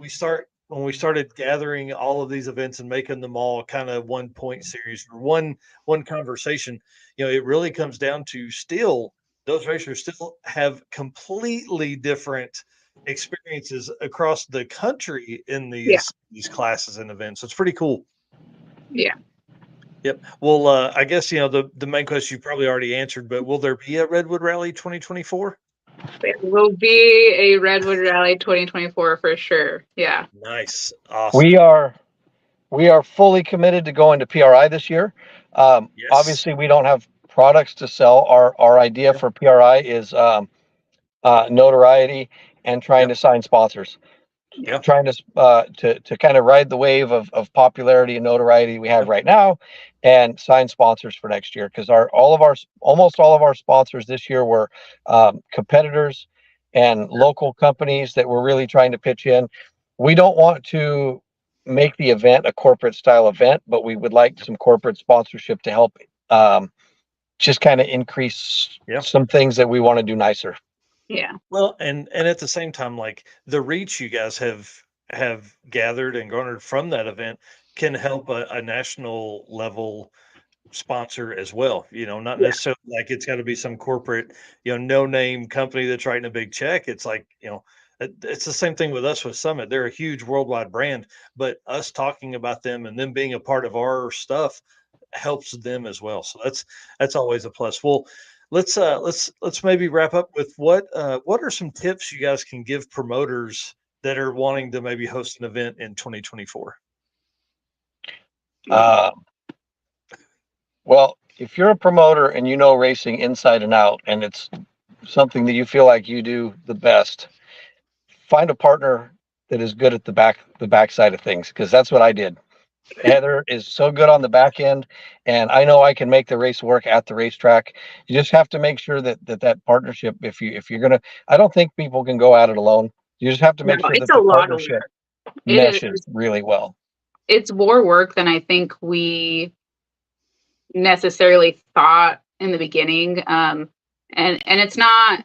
we started gathering all of these events and making them all kind of 1 point series or one conversation, it really comes down to still those racers still have completely different experiences across the country in these classes and events. So it's pretty cool. Yeah. Yep. Well, I guess, the main question you probably already answered, but will there be a Redwood Rally 2024? There will be a Redwood Rally 2024 for sure. Yeah. Nice. Awesome. We are fully committed to going to PRI this year. Obviously we don't have products to sell. Our idea for PRI is notoriety and trying to sign sponsors. Trying to kind of ride the wave of popularity and notoriety we have right now and sign sponsors for next year, because almost all of our sponsors this year were competitors and local companies that were really trying to pitch in. We don't want to make the event a corporate style event, but we would like some corporate sponsorship to help just kind of increase some things that we want to do nicer. Yeah. Well, and at the same time, like the reach you guys have gathered and garnered from that event can help a national level sponsor as well. Not necessarily like it's got to be some corporate, no name company that's writing a big check. It's like, it's the same thing with us with Summit. They're a huge worldwide brand, but us talking about them and them being a part of our stuff helps them as well. So that's always a plus. Well, let's maybe wrap up with what are some tips you guys can give promoters that are wanting to maybe host an event in 2024? Well, if you're a promoter and racing inside and out, and it's something that you feel like you do the best, find a partner that is good at the back side of things, because that's what I did. Heather is so good on the back end, and I know I can make the race work at the racetrack. You just have to make sure that partnership, if you're gonna, I don't think people can go at it alone. You just have to make sure that the partnership meshes really well. It's more work than I think we necessarily thought in the beginning. And it's not,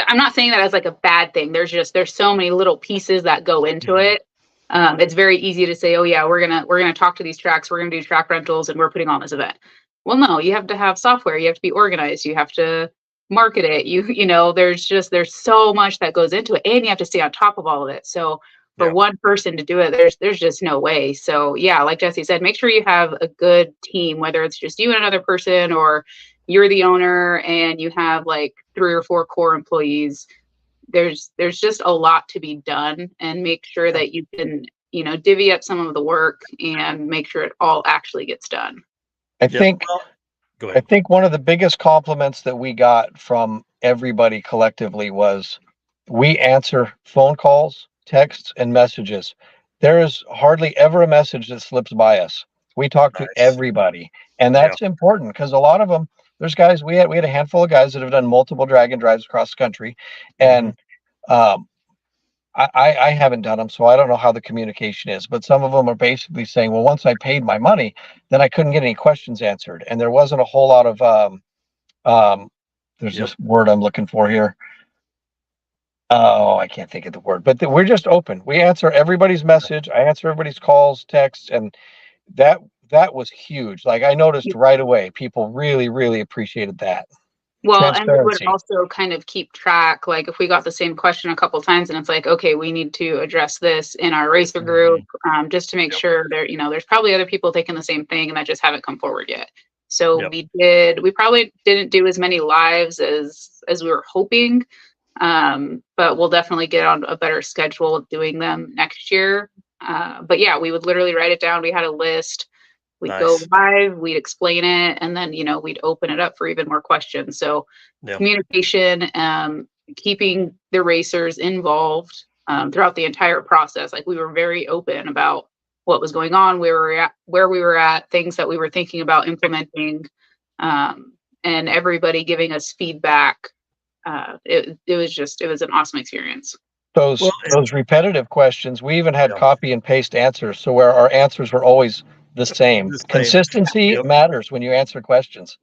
I'm not saying that as like a bad thing. There's so many little pieces that go into it. It's very easy to say, oh yeah, we're gonna talk to these tracks, we're gonna do track rentals, and we're putting on this event. Well, no, you have to have software, you have to be organized, you have to market it. You know, there's so much that goes into it, and you have to stay on top of all of it. So for one person to do it, there's just no way. So yeah, like Jesse said, make sure you have a good team, whether it's just you and another person, or you're the owner and you have like 3 or 4 core employees. There's just a lot to be done, and make sure that you can, you know, divvy up some of the work and make sure it all actually gets done. I think Go ahead. I think one of the biggest compliments that we got from everybody collectively was we answer phone calls, texts, and messages. There is hardly ever a message that slips by us. We talk to everybody, and that's important because a lot of them, there's guys, we had a handful of guys that have done multiple drag and drives across the country, and I haven't done them, so I don't know how the communication is, but some of them are basically saying, well, once I paid my money, then I couldn't get any questions answered. And there wasn't a whole lot of, there's this word I'm looking for here. Oh, I can't think of the word, but we're just open. We answer everybody's message. I answer everybody's calls, texts, and that was huge. Like I noticed right away, people really, really appreciated that. Well, and we would also kind of keep track, like if we got the same question a couple of times and it's like, okay, we need to address this in our racer group, just to make sure there, you know, there's probably other people thinking the same thing and that just haven't come forward yet. So we probably didn't do as many lives as we were hoping, but we'll definitely get on a better schedule of doing them next year. But yeah, we would literally write it down. We had a list. We'd go live, we'd explain it, and then, you know, we'd open it up for even more questions. So communication, keeping the racers involved throughout the entire process. Like we were very open about what was going on, where we were at, things that we were thinking about implementing, and everybody giving us feedback. It was an awesome experience. Those repetitive questions, we even had copy and paste answers, so where our answers were always the same. Consistency matters when you answer questions.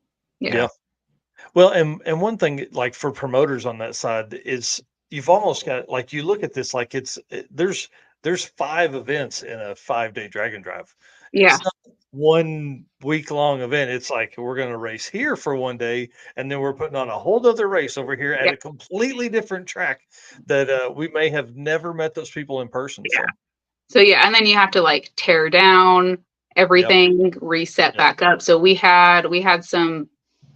Well, and one thing, like for promoters on that side, is you've almost got, like, you look at this like there's 5 events in a 5-day drag and drive. It's not 1 week long event. It's like we're going to race here for 1 day, and then we're putting on a whole other race over here at a completely different track that we may have never met those people in person. So and then you have to like tear down everything, reset back up. So we had some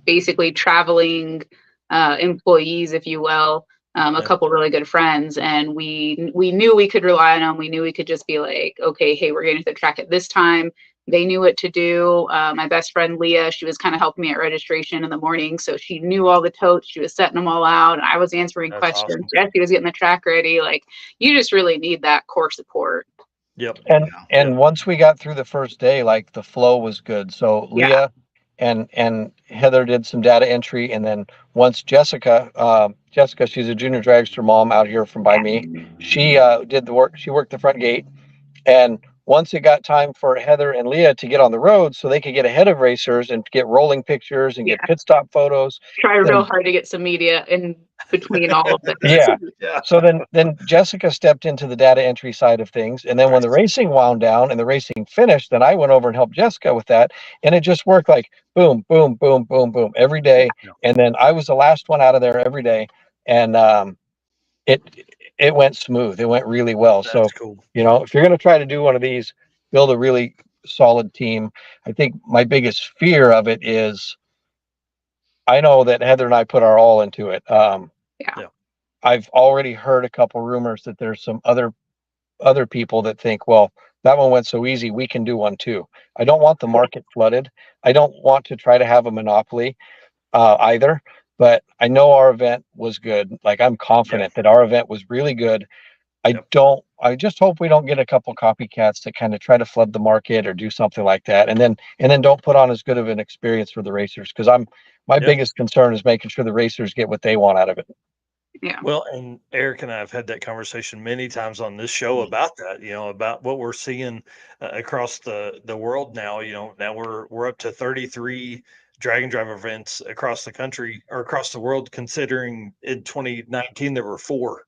basically traveling employees, if you will, a couple really good friends, and we knew we could rely on them. We knew we could just be like, okay, hey, we're getting to the track at this time. They knew what to do. My best friend Leah, she was kind of helping me at registration in the morning, so she knew all the totes. She was setting them all out, and I was answering questions. Awesome. Jesse was getting the track ready. Like, you just really need that core support. And once we got through the first day, like the flow was good. So Leah and Heather did some data entry, and then once Jessica, she's a junior dragster mom out here from by me. She did the work. She worked the front gate, and once it got time for Heather and Leah to get on the road so they could get ahead of racers and get rolling pictures and get pit stop photos. Try real hard to get some media in between all of this. So then Jessica stepped into the data entry side of things. And then when the racing wound down and the racing finished, then I went over and helped Jessica with that. And it just worked like boom, boom, boom, boom, boom every day. And then I was the last one out of there every day. And it went smooth. It went really well. That's cool. You know, if you're going to try to do one of these, build a really solid team. I think my biggest fear of it is I know that Heather and I put our all into it. I've already heard a couple rumors that there's some other people that think, well, that one went so easy, we can do one too. I don't want the market flooded. I don't want to try to have a monopoly either. But I know our event was good. Like, I'm confident that our event was really good. I just hope we don't get a couple copycats that kind of try to flood the market or do something like that. And then don't put on as good of an experience for the racers. Cause my biggest concern is making sure the racers get what they want out of it. Well, and Eric and I have had that conversation many times on this show about that, you know, about what we're seeing across the world now. You know, now we're up to 33 drag and drive events across the country or across the world, considering in 2019 there were 4.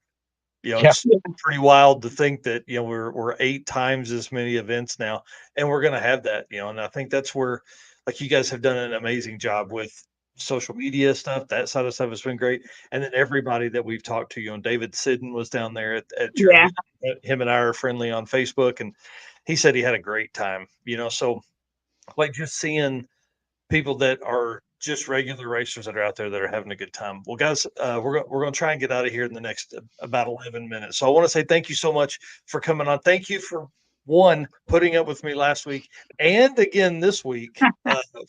It's pretty wild to think that, we're 8 times as many events now, and we're going to have that, and I think that's where, like, you guys have done an amazing job with social media stuff. That side of stuff has been great. And then everybody that we've talked to, David Sidden was down there at your, him and I are friendly on Facebook, and he said he had a great time, so like just seeing people that are just regular racers that are out there that are having a good time. Well, guys, we're going to try and get out of here in the next about 11 minutes. So I want to say thank you so much for coming on. Thank you for putting up with me last week and again this week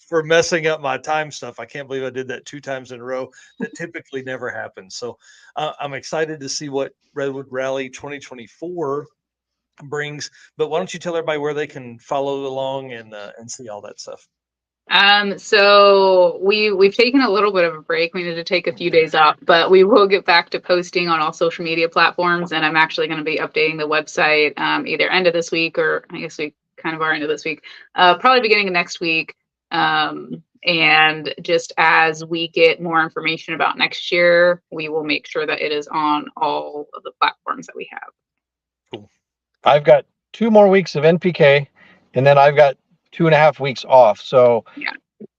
for messing up my time stuff. I can't believe I did that 2 times in a row. That typically never happens. So I'm excited to see what Redwood Rally 2024 brings. But why don't you tell everybody where they can follow along and see all that stuff? So we've taken a little bit of a break. We need to take a few days off, but we will get back to posting on all social media platforms. And I'm actually going to be updating the website either end of this week, or I guess we kind of are into this week, probably beginning of next week. And just as we get more information about next year, we will make sure that it is on all of the platforms that we have. Cool. I've got 2 more weeks of NPK, and then I've got 2.5 weeks off. So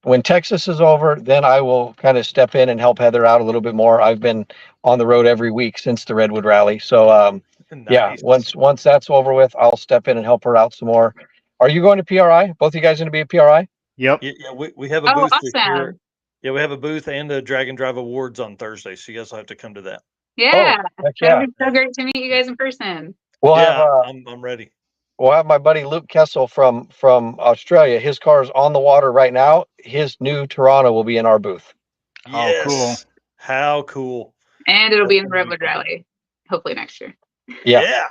when Texas is over, then I will kind of step in and help Heather out a little bit more. I've been on the road every week since the Redwood Rally. So nice. Once that's over with, I'll step in and help her out some more. Are you going to PRI? Both of you guys going to be at PRI? Yep. Yeah, we have a booth this year. Awesome. Yeah, we have a booth and a Drag and Drive Awards on Thursday, so you guys will have to come to that. Yeah, that'd be so great to meet you guys in person. I'm ready. We'll have my buddy Luke Kessel from Australia. His car is on the water right now. His new Toronto will be in our booth. Yes. Oh, cool. How cool. And it'll be in the Redwood Rally, hopefully next year. Yeah.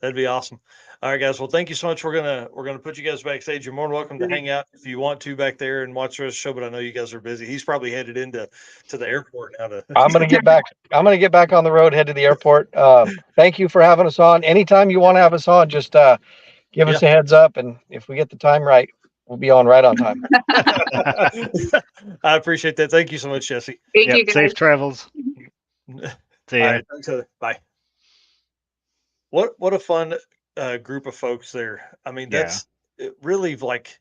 That'd be awesome. All right, guys. Well, thank you so much. We're gonna put you guys backstage. You're more than welcome to hang out if you want to back there and watch the rest of the show. But I know you guys are busy. He's probably headed to the airport now. I'm gonna get back. I'm gonna get back on the road, head to the airport. Thank you for having us on. Anytime you want to have us on, just give us a heads up, and if we get the time right, we'll be on right on time. I appreciate that. Thank you so much, Jesse. Thank you, guys. Safe travels. See ya. Right, thanks, Heather. Bye. What a fun group of folks there. I mean, that's really like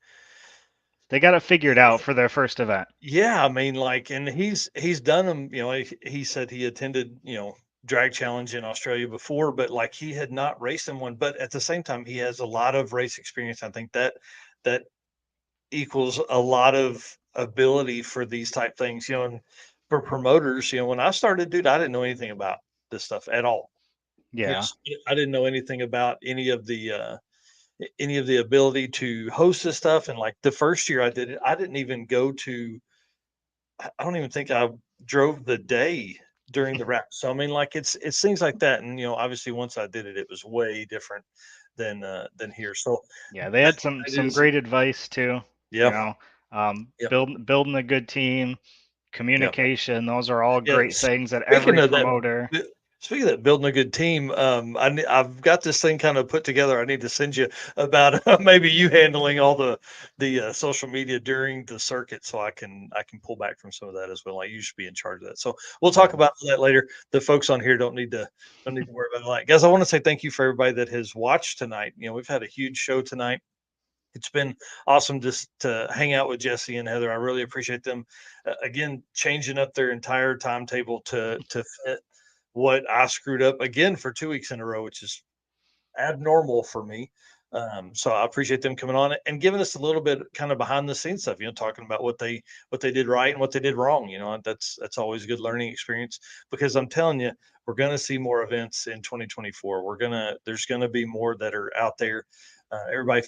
they got it figured out for their first event. Yeah, I mean, like, and he's done them. He said he attended drag challenge in Australia before, but like he had not raced in one. But at the same time, he has a lot of race experience. I think that equals a lot of ability for these type things. And for promoters, when I started, dude, I didn't know anything about this stuff at all. Yeah. I didn't know anything about any of the ability to host this stuff. And like the first year I did it, I didn't even go to, I don't even think I drove the day during the wrap. So, I mean, like it's things like that. And, obviously once I did it, it was way different than here. So yeah, they had some great advice too. Yeah. Building a good team, communication, those are all great things that every promoter. Speaking of that, building a good team, I've got this thing kind of put together. I need to send you about maybe you handling all the social media during the circuit, so I can pull back from some of that as well. I usually be in charge of that, so we'll talk about that later. The folks on here don't need to worry about that, guys. I want to say thank you for everybody that has watched tonight. We've had a huge show tonight. It's been awesome just to hang out with Jesse and Heather. I really appreciate them again changing up their entire timetable to fit what I screwed up again for 2 weeks in a row, which is abnormal for me. So I appreciate them coming on and giving us a little bit kind of behind the scenes stuff, talking about what they did right and what they did wrong. That's always a good learning experience, because I'm telling you, we're going to see more events in 2024. There's going to be more that are out there. Everybody,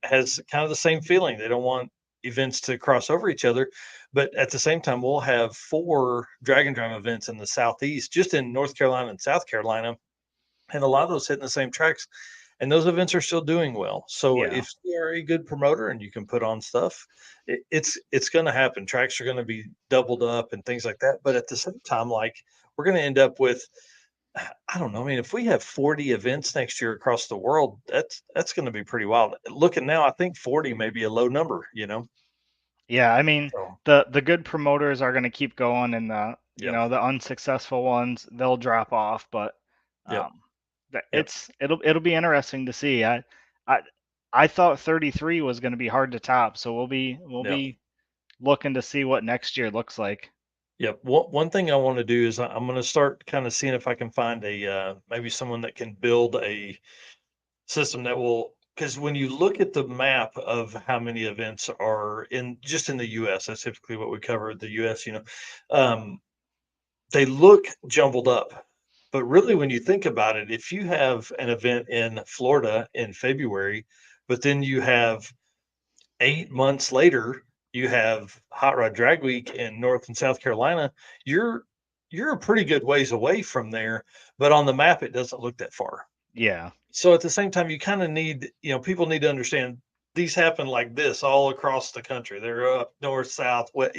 has kind of the same feeling. They don't want events to cross over each other, but at the same time, we'll have 4 drag and drive events in the Southeast, just in North Carolina and South Carolina, and a lot of those hitting the same tracks, and those events are still doing well. So if you are a good promoter and you can put on stuff, it's going to happen. Tracks are going to be doubled up and things like that. But at the same time, like, we're going to end up with, I don't know. I mean, if we have 40 events next year across the world, that's going to be pretty wild. Looking now, I think 40 may be a low number, Yeah, I mean, So, the good promoters are going to keep going, and the yeah, the unsuccessful ones, they'll drop off. But yep, um, yep, it'll be interesting to see. I I thought 33 was going to be hard to top, so yep. we'll be looking to see what next year looks like. Yep. One thing I want to do is I'm going to start kind of seeing if I can find a maybe someone that can build a system that will, because when you look at the map of how many events are in just in the U.S., that's typically what we cover the U.S. Um, they look jumbled up, but really when you think about it, if you have an event in Florida in February, but then you have 8 months later, you have Hot Rod Drag Week in North and South Carolina, you're you're a pretty good ways away from there, but on the map it doesn't look that far. Yeah, So at the same time, you kind of need, people need to understand these happen like this all across the country. They're up north, south, west.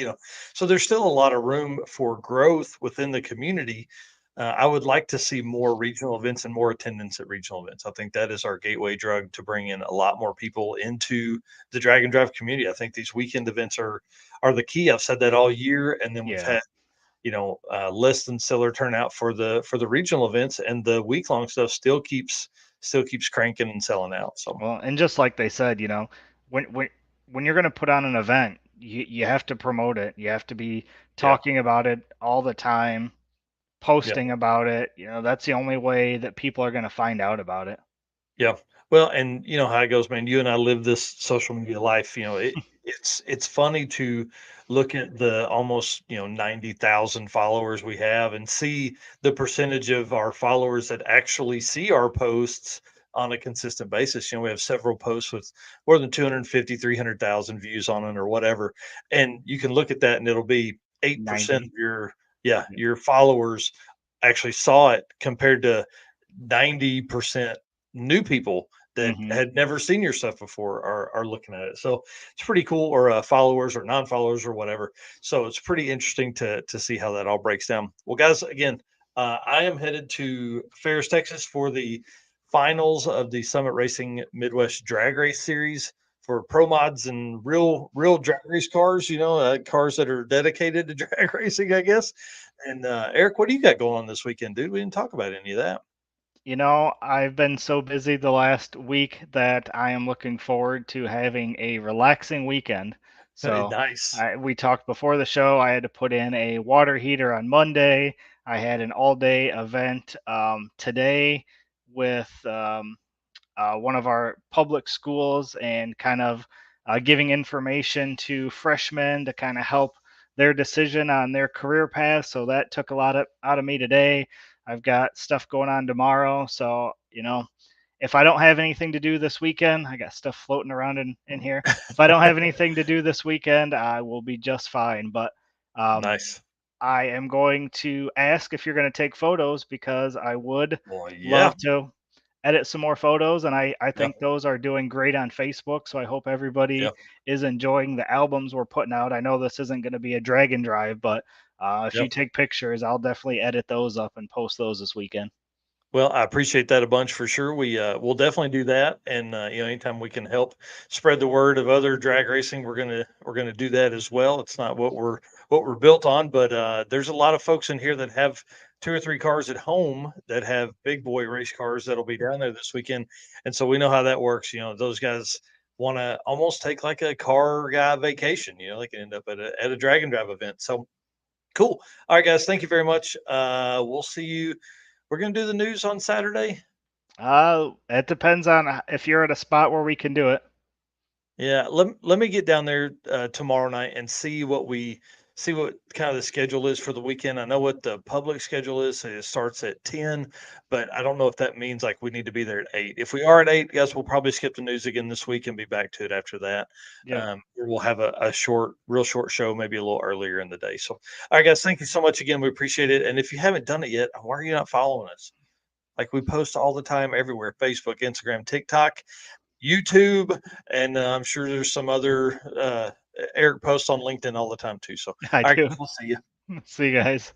So there's still a lot of room for growth within the community. I would like to see more regional events and more attendance at regional events. I think that is our gateway drug to bring in a lot more people into the drag and drive community. I think these weekend events are the key. I've said that all year, and then we've yeah. had less than stellar turnout for the regional events, and the week long stuff still keeps cranking and selling out. So Well, and just like they said, when you're going to put on an event, you have to promote it. You have to be yeah, talking about it all the time, yeah, posting about it. That's the only way that people are going to find out about it. yeah. Well, and you know how it goes, man. You and I live this social media life. It's funny to look at the almost 90,000 followers we have and see the percentage of our followers that actually see our posts on a consistent basis. We have several posts with more than 250, 300,000 views on it or whatever. And you can look at that and it'll be 8% of 90. Yeah. your followers actually saw it compared to 90% new people that Hmm. had never seen your stuff before are looking at it. So it's pretty cool, or followers or non-followers or whatever. So it's pretty interesting to see how that all breaks down. Well, guys, again, I am headed to Ferris, Texas for the finals of the Summit Racing Midwest Drag Race Series for pro mods and real drag race cars. Cars that are dedicated to drag racing, I guess. And Eric, what do you got going on this weekend, dude? We didn't talk about any of that. I've been so busy the last week that I am looking forward to having a relaxing weekend. So, Nice. we talked before the show. I had to put in a water heater on Monday. I had an all-day event today with one of our public schools, and kind of giving information to freshmen to kind of help their decision on their career path. So that took a lot out of me today. I've got stuff going on tomorrow. So, if I don't have anything to do this weekend, I got stuff floating around in here. If I don't have anything to do this weekend, I will be just fine. But um, Nice. I am going to ask if you're going to take photos, because I would Well, yeah, love to edit some more photos, and I yeah, think those are doing great on Facebook. So I hope yeah, everybody is enjoying the albums we're putting out. I know this isn't going to be a drag and drive, but if yeah. you take pictures, I'll definitely edit those up and post those this weekend. Well, I appreciate that a bunch for sure. We'll definitely do that, and anytime we can help spread the word of other drag racing, we're gonna do that as well. It's not what we're built on, but there's a lot of folks in here that have two or three cars at home that have big boy race cars that'll be down there this weekend, and so we know how that works. Those guys want to almost take like a car guy vacation. They can end up at a drag and drive event. So cool. All right, guys. Thank you very much. We'll see you. We're gonna do the news on Saturday. It depends on if you're at a spot where we can do it. Yeah, let me get down there tomorrow night and see what kind of the schedule is for the weekend. I know what the public schedule is. It starts at 10, but I don't know if that means like we need to be there at 8. If we are at 8, guys, we'll probably skip the news again this week and be back to it after that. Yep. Or we'll have a real short show, maybe a little earlier in the day. So, all right, guys, thank you so much again. We appreciate it. And if you haven't done it yet, why are you not following us? Like we post all the time everywhere: Facebook, Instagram, TikTok, YouTube, and I'm sure there's some other Eric posts on LinkedIn all the time too. So, I all right, do. guys, we'll see you. See you guys.